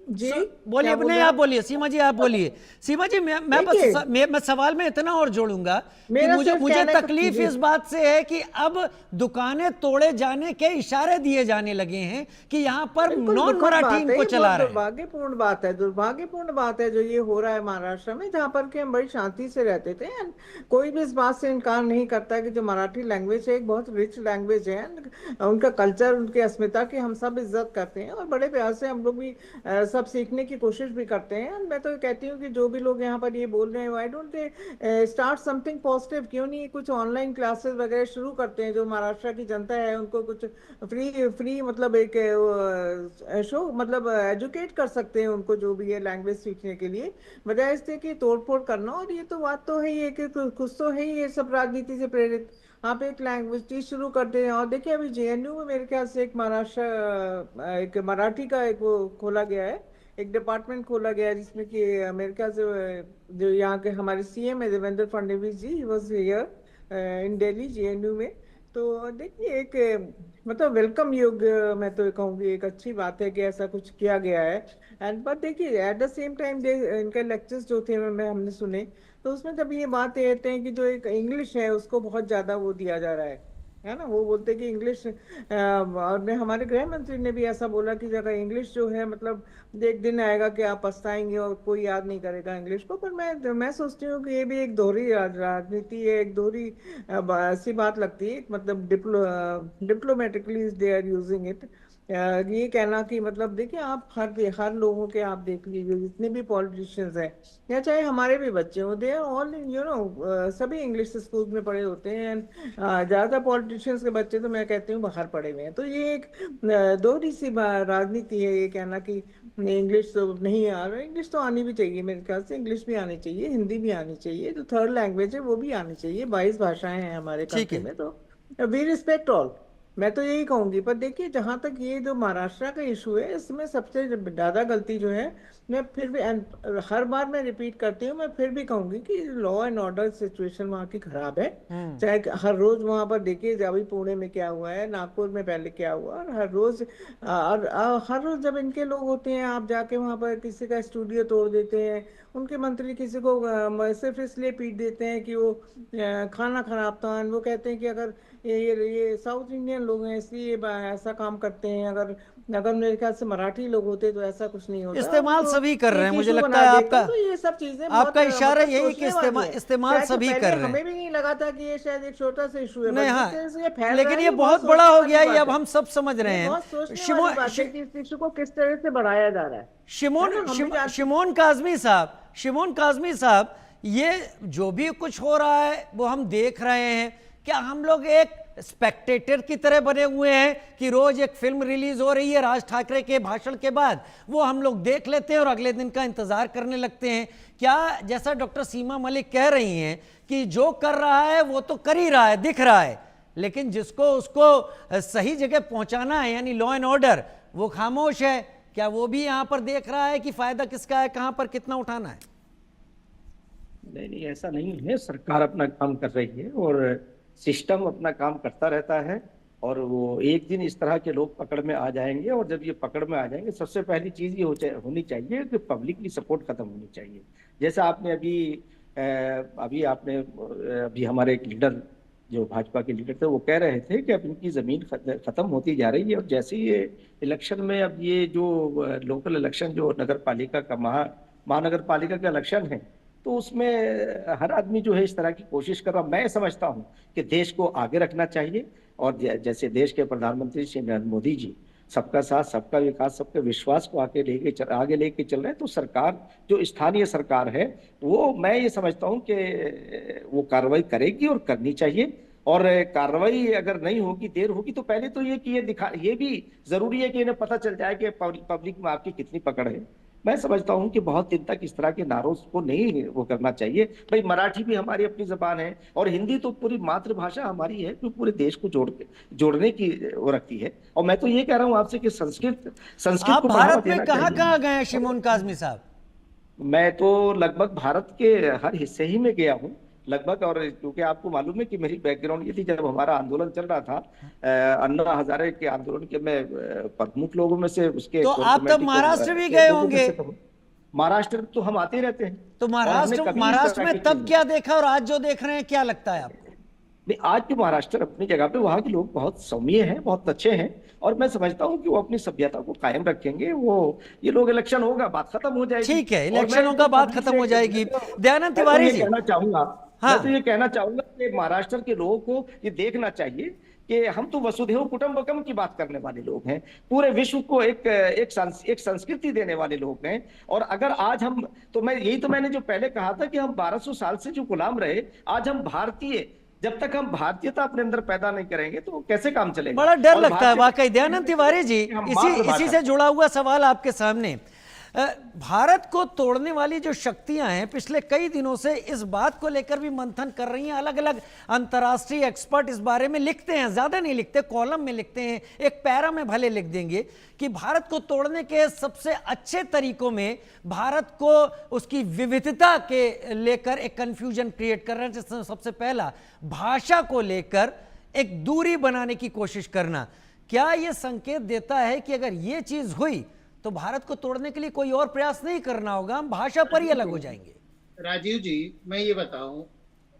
जी बोलिए, नहीं आप बोलिए सीमा जी, आप बोलिए। सीमा जी, मैं सवाल में इतना और जोड़ूंगा कि मुझे तकलीफ इस बात से है कि अब दुकानें तोड़े जाने के इशारे दिए जाने लगे हैं कि यहाँ पर नॉन मराठी इनको चला रहे हैं। दुर्भाग्यपूर्ण बात है जो ये हो रहा है महाराष्ट्र में, जहाँ पर कि हम बड़ी शांति से रहते थे। कोई भी इस बात से इनकार नहीं करता कि जो मराठी लैंग्वेज है एक बहुत रिच लैंग्वेज है, उनका कल्चर, उनकी अस्मिता की हम सब इज्जत करते हैं और बड़े प्यार से हम लोग भी सब सीखने की कोशिश भी करते हैं। मैं तो कहती हूँ कि जो भी लोग यहाँ पर ये बोल रहे हैं, why don't they start something positive, क्यों नहीं कुछ ऑनलाइन क्लासेस वगैरह शुरू करते हैं। जो महाराष्ट्र की जनता है उनको कुछ फ्री मतलब एक शो मतलब एजुकेट कर सकते हैं उनको, जो भी है लैंग्वेज सीखने के लिए, बजाय इससे कि तोड़फोड़ करना। और ये तो बात तो है ही कि कुछ तो है ही ये सब राजनीति से प्रेरित। आप एक लैंग्वेज टीच शुरू करते हैं और देखिए अभी जेएनयू में मेरे ख्याल से एक एक मराठी का एक वो खोला गया है, एक डिपार्टमेंट खोला गया है जिसमें कि मेरे ख्याल से जो यहाँ के हमारे सीएम है Devendra Fadnavis ji, he was here in Delhi JNU में। तो देखिए एक मतलब वेलकम योग्य मैं तो कहूँगी, एक अच्छी बात है कि ऐसा कुछ किया गया है। एंड बट देखिए एट द सेम टाइम इनके लेक्चर्स जो थे हमने सुने, तो उसमें जब ये बात कहते हैं कि जो एक इंग्लिश है उसको बहुत ज्यादा वो दिया जा रहा है ना, वो बोलते हैं कि इंग्लिश, और हमारे गृह मंत्री ने भी ऐसा बोला कि जगह इंग्लिश जो है मतलब एक दिन आएगा कि आप पछताएंगे और कोई याद नहीं करेगा इंग्लिश को। पर मैं सोचती हूँ कि ये भी एक दोहरी राजनीति है, एक दोहरी ऐसी बात लगती है, मतलब diplomatically they are using it. ये कहना कि मतलब देखिए आप हर लोगों के आप देख लीजिए जितने भी पॉलिटिशियंस हैं या चाहे हमारे भी बच्चे हों, दे आर ऑल सभी इंग्लिश स्कूल में पढ़े होते हैं। ज्यादा पॉलिटिशियंस के बच्चे तो मैं कहती हूँ बाहर पढ़े हुए हैं। तो ये एक दोहरी सी राजनीति है ये कहना कि इंग्लिश तो नहीं आ रहा। इंग्लिश तो आनी भी चाहिए, मेरे ख्याल से इंग्लिश भी आनी चाहिए, हिंदी भी आनी चाहिए, जो थर्ड लैंग्वेज है वो भी आनी चाहिए। 22 भाषाएं हैं हमारे कंट्री में, तो वी रिस्पेक्ट ऑल, मैं तो यही कहूंगी। पर देखिए जहां तक ये जो महाराष्ट्र का इशू है, इसमें सबसे ज्यादा गलती जो है, मैं फिर भी हर बार मैं रिपीट करती हूँ, मैं फिर भी कहूंगी कि लॉ एंड ऑर्डर सिचुएशन वहाँ की खराब है। चाहे हर रोज वहां पर देखिए अभी पुणे में क्या हुआ है, नागपुर में पहले क्या हुआ, और हर रोज जब इनके लोग होते हैं, आप जाके वहां पर किसी का स्टूडियो तोड़ देते हैं, उनके मंत्री किसी को सिर्फ इसलिए पीट देते हैं कि वो खाना खराब था। वो कहते हैं कि अगर ये साउथ इंडियन लोग हैं इसलिए ऐसा काम करते हैं, अगर मेरे ख्याल से मराठी लोग होते तो ऐसा कुछ नहीं होता। इस्तेमाल सभी कर रहे हैं, मुझे लगता है आपका तो ये सब चीजें आपका इशारा यही कि इस्तेमाल सभी कर रहे हैं। हमें भी नहीं लगा था कि ये शायद एक छोटा सा इशू है, नहीं हाँ, लेकिन ये बहुत बड़ा हो गया है, अब हम सब समझ रहे हैं इशू को किस तरह से बढ़ाया जा रहा है। शिमोन काज़मी साहब, ये जो भी कुछ हो रहा है वो हम देख रहे हैं। क्या हम लोग एक स्पेक्टेटर की तरह बने हुए हैं कि रोज एक फिल्म रिलीज हो रही है राज ठाकरे के भाषण के बाद, वो हम लोग देख लेते हैं और अगले दिन का इंतजार करने लगते हैं? क्या जैसा डॉक्टर सीमा मलिक कह रही हैं कि जो कर रहा है वो तो कर ही रहा है, दिख रहा है, लेकिन जिसको उसको सही जगह पहुंचाना है यानी लॉ एंड ऑर्डर, वो खामोश है? क्या वो भी यहां पर देख रहा है कि फायदा किसका है, कहां पर कितना उठाना है? नहीं, ऐसा नहीं है। सरकार अपना काम कर रही है और सिस्टम अपना काम करता रहता है। और वो एक दिन इस तरह के लोग पकड़ में आ जाएंगे, और जब ये पकड़ में आ जाएंगे, सबसे पहली चीज ये होनी चाहिए कि पब्लिकली सपोर्ट खत्म होनी चाहिए। जैसा आपने अभी हमारे एक लीडर, जो भाजपा के लीडर थे, वो कह रहे थे कि अब इनकी जमीन खत्म होती जा रही है। और जैसे ही ये इलेक्शन में, अब ये जो लोकल इलेक्शन, जो नगर पालिका का महानगर पालिका का इलेक्शन है, तो उसमें हर आदमी जो है इस तरह की कोशिश कर रहा। मैं समझता हूं कि देश को आगे रखना चाहिए। और जैसे देश के प्रधानमंत्री श्री नरेंद्र मोदी जी सबका साथ, सबका विकास, सबके विश्वास को आगे लेके चल रहे हैं, तो सरकार, जो स्थानीय सरकार है, वो, मैं ये समझता हूं कि वो कार्रवाई करेगी और करनी चाहिए। और कार्रवाई अगर नहीं होगी, देर होगी, तो पहले तो ये भी जरूरी है कि इन्हें पता चल जाए कि पब्लिक में आपकी कितनी पकड़ है। मैं समझता हूं कि बहुत दिन तक इस तरह के नारों को नहीं वो करना चाहिए। भाई, मराठी भी हमारी अपनी जबान है, और हिंदी तो पूरी मातृभाषा हमारी है, जो पूरे देश को जोड़ने की वो रखती है। और मैं तो ये कह रहा हूं आपसे कि संस्कृत आप को बढ़ावा भारत में देना कहाँ चाहिए। कहाँ गए हैं शिमोन काज़मी साहब? मैं तो लगभग भारत के हर हिस्से ही में गया हूँ लगभग। और क्योंकि आपको मालूम है कि मेरी बैकग्राउंड ये थी, जब हमारा आंदोलन चल रहा था, अन्ना हजारे के आंदोलन के मैं प्रमुख लोगों में से, उसके तो आप तब महाराष्ट्र भी गए होंगे? महाराष्ट्र तो हम आते ही रहते हैं। तो महाराष्ट्र में तब क्या देखा और आज जो देख रहे हैं, क्या लगता है आपको? नहीं, आज भी महाराष्ट्र अपनी जगह पे, वहां के लोग बहुत सौम्य हैं, बहुत अच्छे हैं। और मैं समझता हूं कि वो अपनी सभ्यता को कायम रखेंगे। ये लोग, इलेक्शन होगा, बात खत्म हो जाएगी। ठीक है, इलेक्शन होगा, बात खत्म हो जाएगी। दयानंद तिवारी जी, कहना चाहूंगा, हाँ, मैं तो ये कहना चाहूंगा कि महाराष्ट्र के लोगों को ये देखना चाहिए कि हम तो वसुधैव कुटुंबकम की बात करने वाले लोग हैं। पूरे विश्व को एक संस्कृति देने वाले लोग हैं। और अगर आज हम, तो मैंने जो पहले कहा था कि हम 1200 साल से जो गुलाम रहे, आज हम भारतीय, जब तक हम भारतीयता अपने अंदर पैदा नहीं करेंगे तो कैसे काम चलेगा? बड़ा डर लगता है वाकई। दयानंद तिवारी जी, इसी से जुड़ा हुआ सवाल आपके सामने। भारत को तोड़ने वाली जो शक्तियां हैं, पिछले कई दिनों से इस बात को लेकर भी मंथन कर रही हैं। अलग अलग अंतर्राष्ट्रीय एक्सपर्ट इस बारे में लिखते हैं, ज्यादा नहीं लिखते, कॉलम में लिखते हैं, एक पैरा में भले लिख देंगे कि भारत को तोड़ने के सबसे अच्छे तरीकों में भारत को उसकी विविधता के लेकर एक कंफ्यूजन क्रिएट कर रहे हैं। जिसमें सबसे पहला, भाषा को लेकर एक दूरी बनाने की कोशिश करना। क्या यह संकेत देता है कि अगर ये चीज हुई तो भारत को तोड़ने के लिए कोई और प्रयास नहीं करना होगा, हम भाषा पर ही अलग हो जाएंगे? राजीव जी, मैं ये बताऊं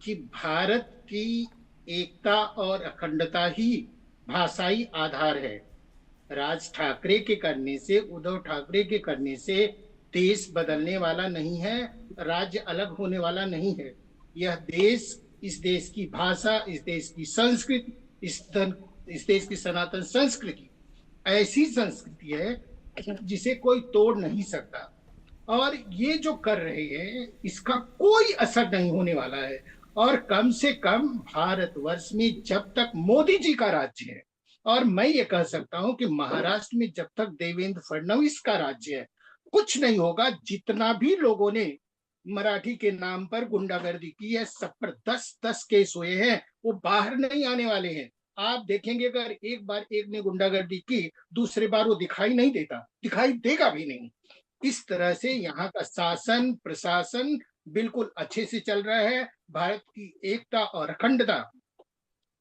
कि भारत की एकता और अखंडता ही भाषाई आधार है। राज ठाकरे के करने से, उद्धव ठाकरे के करने से देश बदलने वाला नहीं है, राज्य अलग होने वाला नहीं है। यह देश, इस देश की भाषा, इस देश की संस्कृति, इस देश की सनातन संस्कृति ऐसी संस्कृति है जिसे कोई तोड़ नहीं सकता। और ये जो कर रहे हैं, इसका कोई असर नहीं होने वाला है। और कम से कम भारतवर्ष में जब तक मोदी जी का राज्य है, और मैं ये कह सकता हूं कि महाराष्ट्र में जब तक देवेंद्र फडणवीस का राज्य है, कुछ नहीं होगा। जितना भी लोगों ने मराठी के नाम पर गुंडागर्दी की है, सब पर 10-10 केस हुए हैं, वो बाहर नहीं आने वाले हैं। आप देखेंगे, अगर एक बार एक ने गुंडागर्दी की, दूसरी बार वो दिखाई नहीं देता, दिखाई देगा भी नहीं। इस तरह से यहाँ का शासन प्रशासन बिल्कुल अच्छे से चल रहा है। भारत की एकता और अखंडता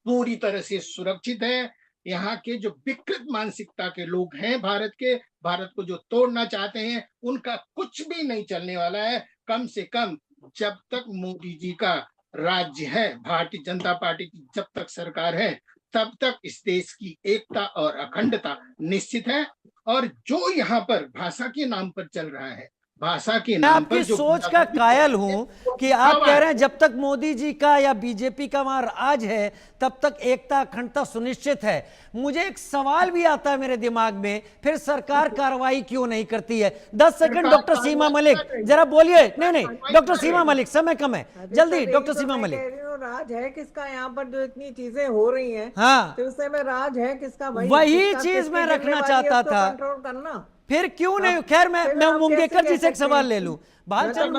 पूरी तरह से सुरक्षित है। यहाँ के जो विकृत मानसिकता के लोग हैं, भारत को जो तोड़ना चाहते हैं, उनका कुछ भी नहीं चलने वाला है। कम से कम जब तक मोदी जी का राज्य है, भारतीय जनता पार्टी की जब तक सरकार है, तब तक इस देश की एकता और अखंडता निश्चित है। और जो यहाँ पर भाषा के नाम पर चल रहा है, भाषा के नाम पर, आपकी सोच का कायल हूं कि आप कह रहे हैं जब तक मोदी जी का या बीजेपी का वहां राज है, तब तक एकता अखंडता सुनिश्चित है। मुझे एक सवाल भी आता है मेरे दिमाग में, फिर सरकार कार्रवाई क्यों नहीं करती है? 10 सेकंड डॉक्टर सीमा मलिक, जरा बोलिए। नहीं, डॉक्टर सीमा मलिक, समय कम है, जल्दी डॉक्टर सीमा मलिक। राज है किसका यहाँ पर, जो इतनी चीजें हो रही हैं? हाँ, तो उसमें राज है किसका? वही चीज मैं रखना चाहता था। कंट्रोल करना फिर क्यों नहीं? खैर, मैं मुंगेकर जी से एक सवाल ले लूं। भालचंद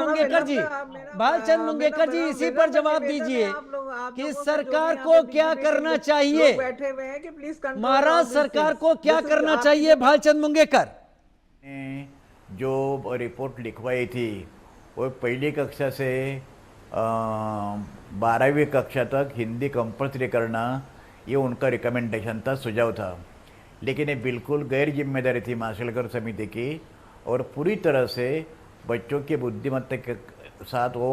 मुंगेकर जी, इसी पर जवाब दीजिए कि सरकार को क्या करना चाहिए, बैठे हुए हैं कि प्लीज महाराष्ट्र सरकार को क्या करना चाहिए? भालचंद मुंगेकर जो रिपोर्ट लिखवाई थी वो पहली कक्षा से 12वीं कक्षा तक हिंदी कंपल्सरी करना ये उनका रिकमेंडेशन था, सुझाव था। लेकिन ये बिल्कुल गैर जिम्मेदारी थी माशेलकर समिति की और पूरी तरह से बच्चों की बुद्धिमत्ता के साथ वो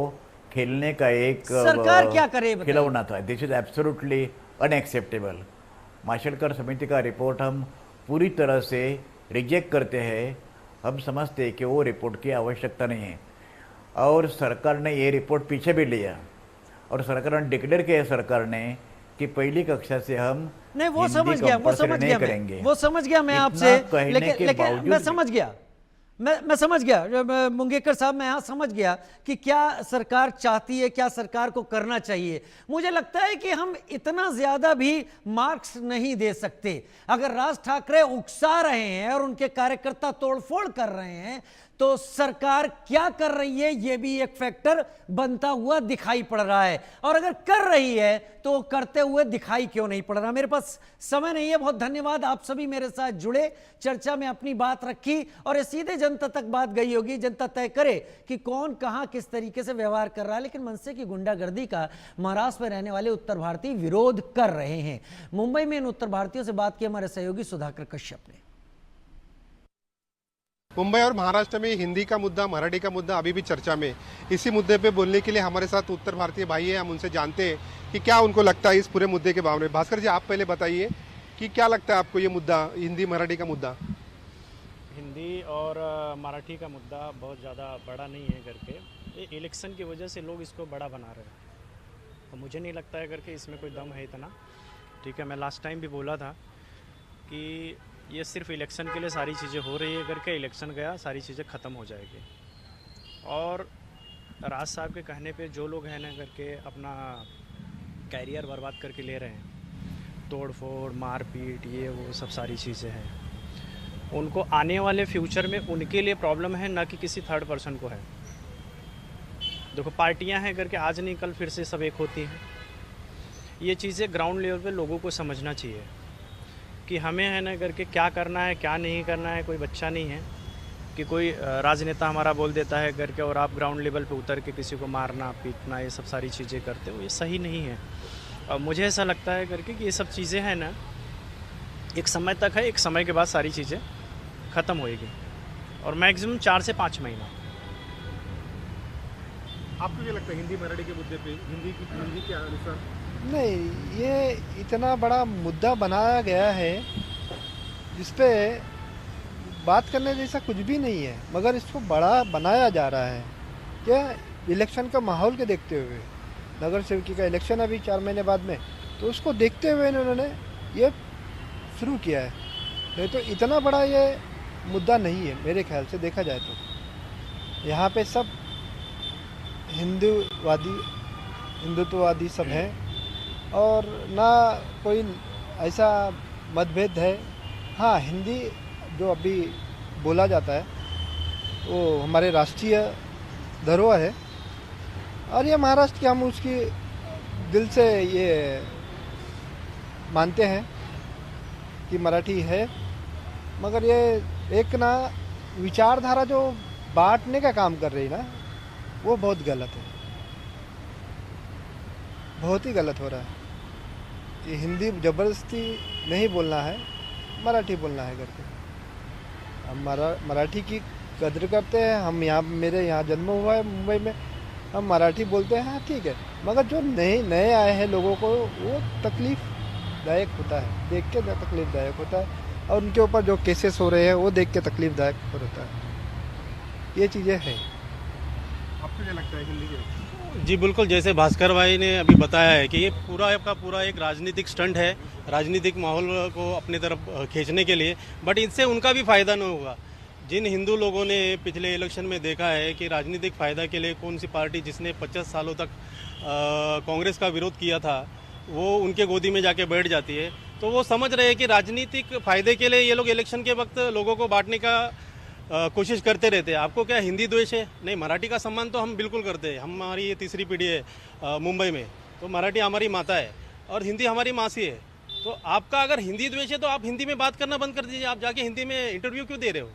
खेलने का एक सरकार क्या करे बताइए? खिलौना था। This is absolutely unacceptable. Mashelkar समिति का रिपोर्ट हम पूरी तरह से रिजेक्ट करते हैं। हम समझते हैं कि वो रिपोर्ट की आवश्यकता नहीं है और सरकार ने ये रिपोर्ट पीछे भी लिया और सरकार ने डिक्लेयर किया, सरकार ने कि पहली कक्षा से हम नहीं, वो हिंदी समझ गया, वो कंपल्सरी समझ नहीं गया करेंगे। मैं, वो समझ गया मैं इतना आपसे, कहने के लेकिन बावजूद मैं भी- समझ गया, मैं समझ गया मुंगेकर साहब, मैं यहाँ समझ गया कि क्या सरकार चाहती है, क्या सरकार को करना चाहिए। मुझे लगता है कि हम इतना ज्यादा भी मार्क्स नहीं दे सकते। अगर राज ठाकरे उकसा रहे हैं और उनके कार्यकर्ता तोड़फोड़ कर रहे हैं तो सरकार क्या कर रही है ये भी एक फैक्टर बनता हुआ दिखाई पड़ रहा है। और अगर कर रही है तो करते हुए दिखाई क्यों नहीं पड़ रहा। मेरे पास समय नहीं है। बहुत धन्यवाद, आप सभी मेरे साथ जुड़े, चर्चा में अपनी बात रखी और ये सीधे जनता तक बात गई होगी। जनता तय करे कि कौन कहां किस तरीके से व्यवहार कर रहा है। लेकिन मनसे की गुंडागर्दी का महाराष्ट्र में रहने वाले उत्तर भारतीय विरोध कर रहे हैं। मुंबई में इन उत्तर भारतीयों से बात की हमारे सहयोगी सुधाकर कश्यप ने। मुंबई और महाराष्ट्र में हिंदी का मुद्दा, मराठी का मुद्दा अभी भी चर्चा में। इसी मुद्दे पे बोलने के लिए हमारे साथ उत्तर भारतीय भाई हैं, हम उनसे जानते हैं कि क्या उनको लगता है इस पूरे मुद्दे के बारे में। भास्कर जी, आप पहले बताइए कि क्या लगता है आपको ये मुद्दा, हिंदी मराठी का मुद्दा? हिंदी और मराठी का मुद्दा बहुत ज़्यादा बड़ा नहीं है करके, ये इलेक्शन की वजह से लोग इसको बड़ा बना रहे हैं। तो मुझे नहीं लगता है करके इसमें कोई दम है इतना। ठीक है, मैं लास्ट टाइम भी बोला था कि ये सिर्फ इलेक्शन के लिए सारी चीज़ें हो रही है करके, इलेक्शन गया सारी चीज़ें ख़त्म हो जाएगी। और राज साहब के कहने पे जो लोग हैं ना करके अपना कैरियर बर्बाद करके ले रहे हैं, तोड़ फोड़ मारपीट ये वो सब सारी चीज़ें हैं, उनको आने वाले फ्यूचर में उनके लिए प्रॉब्लम है, ना कि किसी थर्ड पर्सन को है। देखो, पार्टियां हैं करके आज नहीं कल फिर से सब एक होती हैं। ये चीज़ें ग्राउंड लेवल पे लोगों को समझना चाहिए कि हमें है ना करके क्या करना है क्या नहीं करना है। कोई बच्चा नहीं है कि कोई राजनेता हमारा बोल देता है करके और आप ग्राउंड लेवल पे उतर के किसी को मारना पीटना ये सब सारी चीज़ें करते हो, ये सही नहीं है। और मुझे ऐसा लगता है करके कि ये सब चीज़ें हैं ना एक समय तक है, एक समय के बाद सारी चीज़ें ख़त्म होएगी और मैक्सिमम 4 से 5 महीना। आपको क्या लगता है हिंदी मराठी के मुद्दे पे, हिंदी के अनुसार? नहीं, ये इतना बड़ा मुद्दा बनाया गया है जिस पे बात करने जैसा कुछ भी नहीं है, मगर इसको बड़ा बनाया जा रहा है। क्या इलेक्शन का माहौल के देखते हुए, नगर सेवकी का इलेक्शन अभी 4 महीने बाद में, तो उसको देखते हुए इन्होंने ये शुरू किया है। नहीं तो इतना बड़ा ये मुद्दा नहीं है मेरे ख्याल से, देखा जाए तो। यहाँ पे सब हिंदुत्ववादी सब हैं और ना कोई ऐसा मतभेद है। हाँ, हिंदी जो अभी बोला जाता है वो हमारे राष्ट्रीय धरोहर है और ये महाराष्ट्र की हम उसकी दिल से ये मानते हैं कि मराठी है, मगर ये एक ना विचारधारा जो बांटने का काम कर रही ना, वो बहुत गलत है, बहुत ही गलत हो रहा है। ये हिंदी ज़बरदस्ती नहीं बोलना है, मराठी बोलना है करके। हम मराठी की कदर करते हैं। हम यहाँ, मेरे यहाँ जन्म हुआ है मुंबई में, हम मराठी बोलते हैं, हाँ ठीक है। मगर जो नए आए हैं लोगों को वो तकलीफ़दायक होता है, देख के तकलीफ़दायक होता है और उनके ऊपर जो केसेस हो रहे हैं वो देख के तकलीफ़दायक होता है। ये चीज़ें हैं। आपको क्या लगता है हिंदी के? जी बिल्कुल, जैसे भास्कर भाई ने अभी बताया है कि ये पूरा का पूरा एक राजनीतिक स्टंट है, राजनीतिक माहौल को अपनी तरफ खींचने के लिए। बट इससे उनका भी फ़ायदा नहीं होगा। जिन हिंदू लोगों ने पिछले इलेक्शन में देखा है कि राजनीतिक फ़ायदा के लिए कौन सी पार्टी जिसने 50 सालों तक कांग्रेस का विरोध किया था वो उनके गोदी में जाके बैठ जाती है, तो वो समझ रहे हैं कि राजनीतिक फ़ायदे के लिए ये लोग इलेक्शन के वक्त लोगों को बांटने का कोशिश करते रहते हैं। आपको क्या हिंदी द्वेष है? नहीं, मराठी का सम्मान तो हम बिल्कुल करते हैं। हमारी ये तीसरी पीढ़ी है मुंबई में, तो मराठी हमारी माता है और हिंदी हमारी मासी है। तो आपका अगर हिंदी द्वेष है तो आप हिंदी में बात करना बंद कर दीजिए। आप जाके हिंदी में इंटरव्यू क्यों दे रहे हो?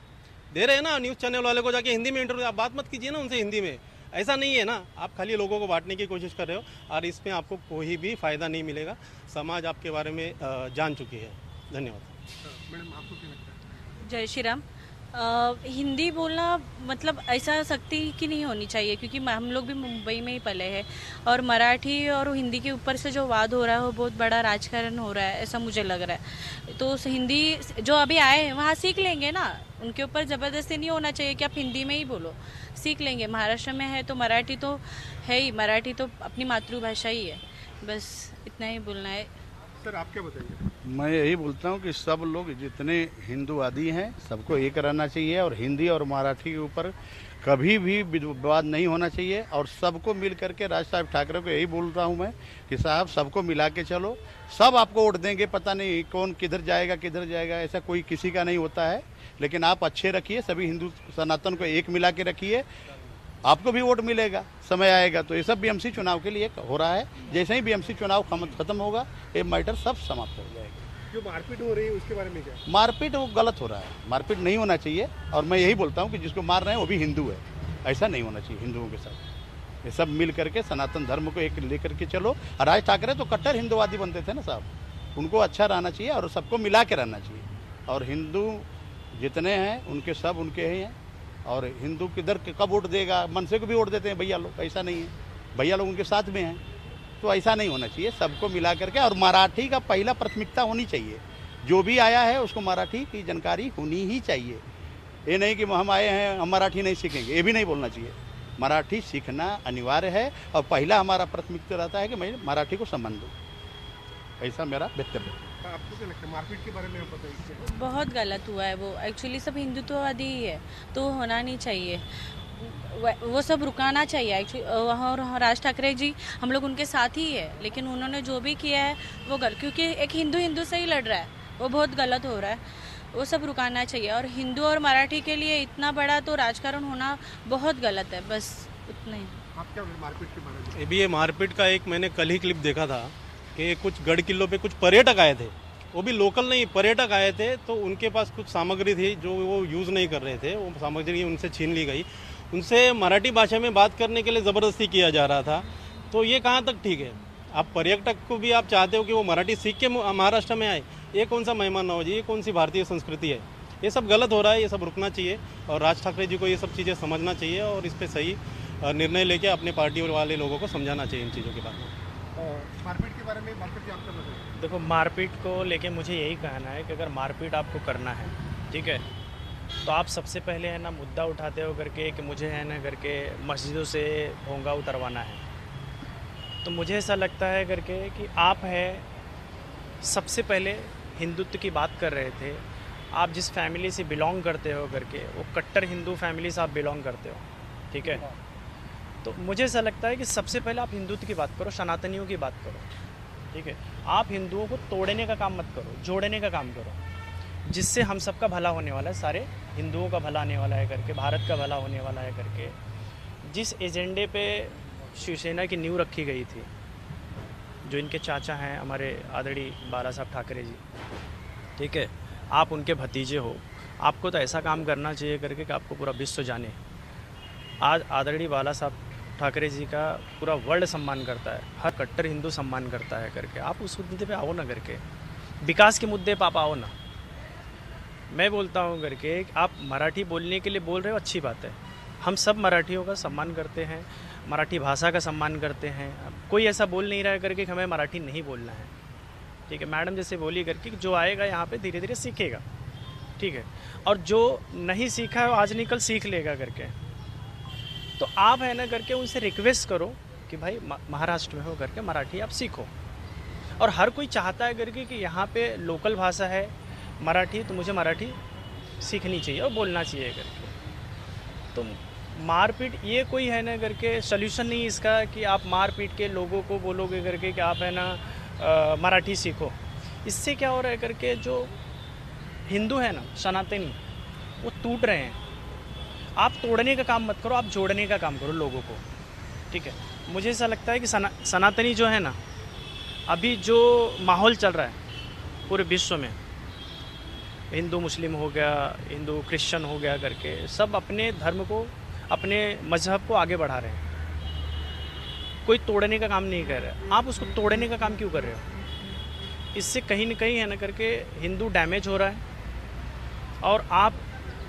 दे रहे हैं ना न्यूज़ चैनल वाले को, जाके हिंदी में इंटरव्यू, आप बात मत कीजिए ना उनसे हिंदी में। ऐसा नहीं है ना, आप खाली लोगों को बांटने की कोशिश कर रहे हो और इसमें आपको कोई भी फ़ायदा नहीं मिलेगा। समाज आपके बारे में जान चुकी है। धन्यवाद। मैडम आपको क्या लगता है? जय श्री राम। हिंदी बोलना मतलब ऐसा सख्ती की नहीं होनी चाहिए, क्योंकि हम लोग भी मुंबई में ही पले हैं और मराठी और हिंदी के ऊपर से जो वाद हो रहा है वो बहुत बड़ा राजकारण हो रहा है, ऐसा मुझे लग रहा है। तो हिंदी जो अभी आए हैं वहाँ सीख लेंगे ना, उनके ऊपर ज़बरदस्ती नहीं होना चाहिए कि आप हिंदी में ही बोलो, सीख लेंगे। महाराष्ट्र में है तो मराठी तो है ही, मराठी तो अपनी मातृभाषा ही है, बस इतना ही बोलना है। सर आप क्या बताइए? मैं यही बोलता हूँ कि सब लोग जितने हिंदूवादी हैं सबको एक रहना चाहिए और हिंदी और मराठी के ऊपर कभी भी विवाद नहीं होना चाहिए और सबको मिल करके राज साहब ठाकरे को यही बोल रहा हूँ मैं कि साहब सबको मिला के चलो, सब आपको वोट देंगे, पता नहीं कौन किधर जाएगा, ऐसा कोई किसी का नहीं होता है, लेकिन आप अच्छे रखिए, सभी हिंदू सनातन को एक मिला के रखिए, आपको भी वोट मिलेगा, समय आएगा। तो ये सब बीएमसी चुनाव के लिए हो रहा है, जैसे ही बीएमसी चुनाव खत्म होगा ये मैटर सब समाप्त हो जाएगा। जो मारपीट हो रही है उसके बारे में क्या? मारपीट वो गलत हो रहा है, मारपीट नहीं होना चाहिए और मैं यही बोलता हूँ कि जिसको मार रहे हैं वो भी हिंदू है, ऐसा नहीं होना चाहिए हिंदुओं के साथ। ये सब मिल करके सनातन धर्म को एक लेकर के चलो। राज ठाकरे तो कट्टर हिंदूवादी बनते थे ना साहब, उनको अच्छा रहना चाहिए और सबको मिला के रहना चाहिए। और हिंदू जितने हैं उनके सब उनके ही हैं और हिंदू किधर कब वोट देगा, मनसे को भी वोट देते हैं भैया लोग, ऐसा नहीं है, भैया लोग उनके साथ में हैं। तो ऐसा नहीं होना चाहिए, सबको मिला करके। और मराठी का पहला प्राथमिकता होनी चाहिए, जो भी आया है उसको मराठी की जानकारी होनी ही चाहिए। ये नहीं कि हम आए हैं हम मराठी नहीं सीखेंगे, ये भी नहीं बोलना चाहिए। मराठी सीखना अनिवार्य है और पहला हमारा प्राथमिकता रहता है कि मैं मराठी को सम्मान दूँ, ऐसा मेरा वक्तव्य है। आपको क्या लगता है मारपीट के बारे में बताइए? बहुत गलत हुआ है वो, एक्चुअली सब हिंदुत्ववादी ही है तो होना नहीं चाहिए, वो सब रुकाना चाहिए एक्चुअली। और राज ठाकरे जी हम लोग उनके साथ ही है, लेकिन उन्होंने जो भी किया है वो गलत, क्योंकि एक हिंदू से ही लड़ रहा है, वो बहुत गलत हो रहा है, वो सब रुकाना चाहिए। और हिंदू और मराठी के लिए इतना बड़ा तो राजकारण होना बहुत गलत है, बस उतना ही। आप क्या मारपीट के बारे में? अभी ये मारपीट का एक मैंने कल ही क्लिप देखा था कि कुछ गढ़ किलों पे कुछ पर्यटक आए थे, वो भी लोकल नहीं पर्यटक आए थे, तो उनके पास कुछ सामग्री थी जो वो यूज़ नहीं कर रहे थे, वो सामग्री उनसे छीन ली गई, उनसे मराठी भाषा में बात करने के लिए ज़बरदस्ती किया जा रहा था। तो ये कहाँ तक ठीक है? आप पर्यटक को भी आप चाहते हो कि वो मराठी सीख के महाराष्ट्र में आए, ये कौन सा मेहमान नवाजी, ये कौन सी भारतीय संस्कृति है? ये सब गलत हो रहा है, ये सब रुकना चाहिए और राज ठाकरे जी को ये सब चीज़ें समझना चाहिए और इस पर सही निर्णय लेके अपने पार्टी वाले लोगों को समझाना चाहिए इन चीज़ों के बारे में। मारपीट के बारे में देखो, मारपीट को लेके मुझे यही कहना है कि अगर मारपीट आपको करना है, ठीक है, तो आप सबसे पहले है ना मुद्दा उठाते हो करके कि मुझे है ना करके मस्जिदों से भोंगा उतरवाना है। तो मुझे ऐसा लगता है करके कि आप है सबसे पहले हिंदुत्व की बात कर रहे थे, आप जिस फैमिली से बिलोंग करते हो करके वो कट्टर हिंदू फैमिली से आप बिलोंग करते हो, ठीक है। तो मुझे ऐसा लगता है कि सबसे पहले आप हिंदुत्व की बात करो, सनातनियों की बात करो, ठीक है। आप हिंदुओं को तोड़ने का काम मत करो, जोड़ने का काम करो, जिससे हम सबका भला होने वाला है, सारे हिंदुओं का भला होने वाला है करके, भारत का भला होने वाला है करके। जिस एजेंडे पे शिवसेना की नींव रखी गई थी, जो इनके चाचा हैं हमारे आदरणीय बाला साहब ठाकरे जी, ठीक है, आप उनके भतीजे हो, आपको तो ऐसा काम करना चाहिए करके कि आपको पूरा विश्व जाने। आज आदरणीय बाला साहब ठाकरे जी का पूरा वर्ल्ड सम्मान करता है, हर कट्टर हिंदू सम्मान करता है करके, आप उस मुद्दे पे आओ ना करके, विकास के मुद्दे पे आप आओ ना। मैं बोलता हूँ करके आप मराठी बोलने के लिए बोल रहे हो, अच्छी बात है, हम सब मराठियों का सम्मान करते हैं, मराठी भाषा का सम्मान करते हैं, कोई ऐसा बोल नहीं रहा है करके कि हमें मराठी नहीं बोलना है, ठीक है। मैडम जैसे बोली करके जो आएगा यहाँ पे धीरे धीरे सीखेगा, ठीक है, और जो नहीं सीखा है आज नहीं कल सीख लेगा करके। तो आप है ना करके उनसे रिक्वेस्ट करो कि भाई महाराष्ट्र में हो करके मराठी आप सीखो। और हर कोई चाहता है करके कि यहाँ पे लोकल भाषा है मराठी, तो मुझे मराठी सीखनी चाहिए और बोलना चाहिए करके। तो मारपीट ये कोई है ना करके सल्यूशन नहीं इसका कि आप मारपीट के लोगों को बोलोगे करके कि आप है ना मराठी सीखो। इससे क्या हो रहा है करके जो हिंदू है ना सनातनी, वो टूट रहे हैं। आप तोड़ने का काम मत करो, आप जोड़ने का काम करो लोगों को, ठीक है। मुझे ऐसा लगता है कि सनातनी जो है ना, अभी जो माहौल चल रहा है पूरे विश्व में, हिंदू मुस्लिम हो गया, हिंदू क्रिश्चियन हो गया करके, सब अपने धर्म को अपने मजहब को आगे बढ़ा रहे हैं, कोई तोड़ने का काम नहीं कर रहा। आप उसको तोड़ने का काम क्यों कर रहे हो? इससे कहीं ना कहीं है ना करके हिंदू डैमेज हो रहा है, और आप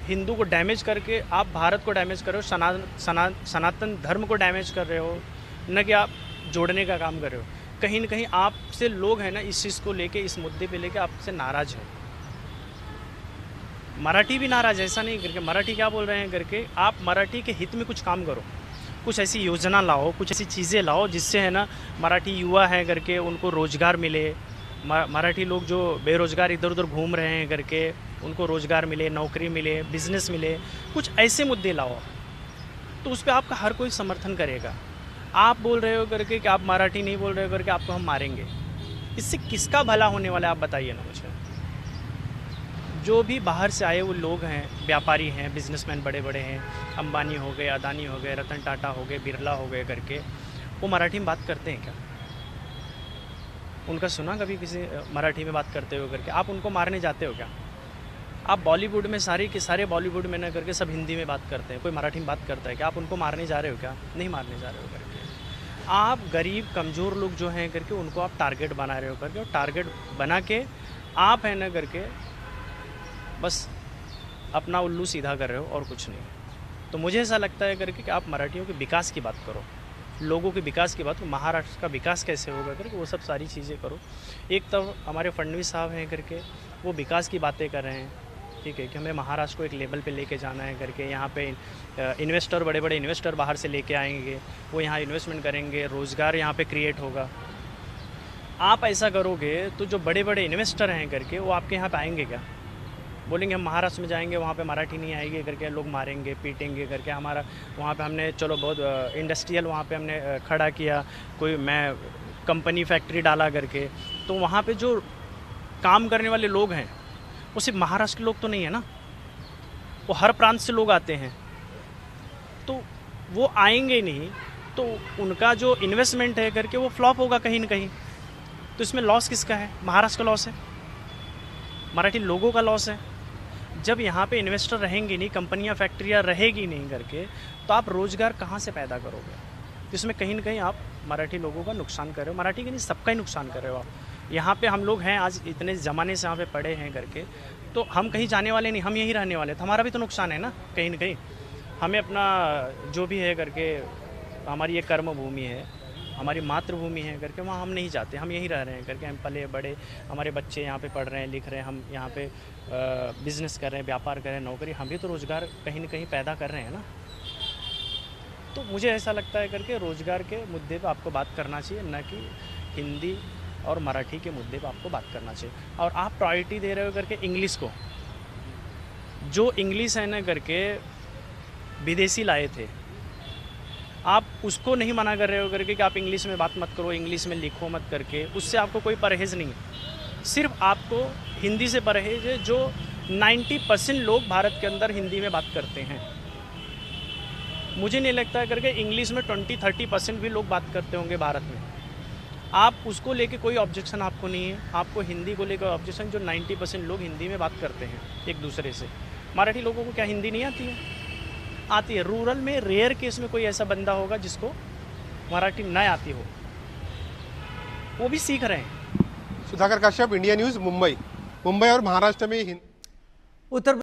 हिंदू को डैमेज करके आप भारत को डैमेज कर रहे हो, सनातन धर्म को डैमेज कर रहे हो, न कि आप जोड़ने का काम कर रहे हो। कहीं ना कहीं आपसे लोग हैं ना इस चीज़ को लेके, इस मुद्दे पे लेके आपसे नाराज़ है। मराठी भी नाराज़ है, ऐसा नहीं करके। मराठी क्या बोल रहे हैं करके, आप मराठी के हित में कुछ काम करो, कुछ ऐसी योजना लाओ, कुछ ऐसी चीज़ें लाओ जिससे है ना मराठी युवा हैं करके उनको रोज़गार मिले, मराठी लोग जो बेरोज़गार इधर उधर घूम रहे हैं करके उनको रोज़गार मिले, नौकरी मिले, बिजनेस मिले। कुछ ऐसे मुद्दे लाओ तो उस पर आपका हर कोई समर्थन करेगा। आप बोल रहे हो करके कि आप मराठी नहीं बोल रहे हो करके आपको हम मारेंगे, इससे किसका भला होने वाला है आप बताइए ना मुझे। जो भी बाहर से आए वो लोग हैं, व्यापारी हैं, बिजनेसमैन बड़े बड़े हैं, अंबानी हो गए, अदानी हो गए, रतन टाटा हो गए, बिरला हो गए करके, वो मराठी में बात करते हैं क्या? उनका सुना कभी किसी मराठी में बात करते हुए करके? आप उनको मारने जाते हो क्या? आप बॉलीवुड में सारे के सारे बॉलीवुड में ना करके सब हिंदी में बात करते हैं, कोई मराठी में बात करता है क्या? आप उनको मारने जा रहे हो क्या? नहीं मारने जा रहे हो करके। आप गरीब कमज़ोर लोग जो हैं करके उनको आप टारगेट बना रहे हो करके, और टारगेट बना के आप है ना करके बस अपना उल्लू सीधा कर रहे हो और कुछ नहीं। तो मुझे ऐसा लगता है करके कि आप मराठियों के विकास की बात करो, लोगों के विकास की बात करो, महाराष्ट्र का विकास कैसे होगा करके वो सब सारी चीज़ें करो। एक तब हमारे फडणवीस साहब हैं करके वो विकास की बातें कर रहे हैं, ठीक है, कि हमें महाराष्ट्र को एक लेवल पे लेके जाना है करके। यहाँ पे इन्वेस्टर, बड़े बड़े इन्वेस्टर बाहर से लेके आएंगे, वो यहाँ इन्वेस्टमेंट करेंगे, रोज़गार यहाँ पे क्रिएट होगा। आप ऐसा करोगे तो जो बड़े बड़े इन्वेस्टर हैं करके वो आपके यहाँ पे आएंगे क्या? बोलेंगे हम महाराष्ट्र में जाएंगे, वहाँ पे मराठी नहीं आएगी करके, लोग मारेंगे पीटेंगे करके। हमारा वहाँ पे हमने चलो बहुत इंडस्ट्रियल वहाँ पे हमने खड़ा किया, कोई मैं कंपनी फैक्ट्री डाला करके, तो वहाँ पे जो काम करने वाले लोग हैं वो सिर्फ महाराष्ट्र के लोग तो नहीं है ना, वो हर प्रांत से लोग आते हैं। तो वो आएंगे नहीं तो उनका जो इन्वेस्टमेंट है करके वो फ्लॉप होगा कहीं ना कहीं। तो इसमें लॉस किसका है? महाराष्ट्र का लॉस है, मराठी लोगों का लॉस है। जब यहाँ पे इन्वेस्टर रहेंगे नहीं, कंपनियाँ फैक्ट्रियाँ रहेगी नहीं करके, तो आप रोज़गार कहाँ से पैदा करोगे? तो इसमें कहीं ना कहीं आप मराठी लोगों का नुकसान कर रहे हो, मराठी के नहीं सबका ही नुकसान कर रहे हो आप। यहाँ पे हम लोग हैं आज इतने ज़माने से यहाँ पे पढ़े हैं करके, तो हम कहीं जाने वाले नहीं, हम यहीं रहने वाले, तो हमारा भी तो नुकसान है ना कहीं ना कहीं। हमें अपना जो भी है करके, हमारी ये कर्म भूमि है, हमारी मातृभूमि है करके, वहाँ हम नहीं जाते, हम यहीं रह रहे हैं करके। हम पले बड़े, हमारे बच्चे यहाँ पे पढ़ रहे हैं, लिख रहे हैं, हम यहाँ पे बिज़नेस कर रहे हैं, व्यापार कर रहे हैं, नौकरी, हम भी तो रोज़गार कहीं ना कहीं पैदा कर रहे हैं ना। तो मुझे ऐसा लगता है करके रोज़गार के मुद्दे पे आपको बात करना चाहिए, न कि हिंदी और मराठी के मुद्दे पे आपको बात करना चाहिए। और आप प्रायोरिटी दे रहे हो करके इंग्लिश को, जो इंग्लिश है ना करके विदेशी लाए थे, आप उसको नहीं मना कर रहे हो करके कि आप इंग्लिश में बात मत करो, इंग्लिश में लिखो मत करके, उससे आपको कोई परहेज़ नहीं है। सिर्फ आपको हिंदी से परहेज़ है, जो 90% लोग भारत के अंदर हिंदी में बात करते हैं। मुझे नहीं लगता है करके इंग्लिश में 20-30% भी लोग बात करते होंगे भारत में। आप उसको लेके कोई ऑब्जेक्शन आपको नहीं है, आपको हिंदी को लेकर ऑब्जेक्शन, जो 90% लोग हिंदी में बात करते हैं एक दूसरे से। मराठी लोगों को क्या हिंदी नहीं आती है? आती है। रूरल में रेयर केस में कोई ऐसा बंदा होगा जिसको मराठी न आती हो, वो भी सीख रहे हैं। Sudhakar Kashyap, India News, Mumbai. मुंबई और महाराष्ट्र में उत्तर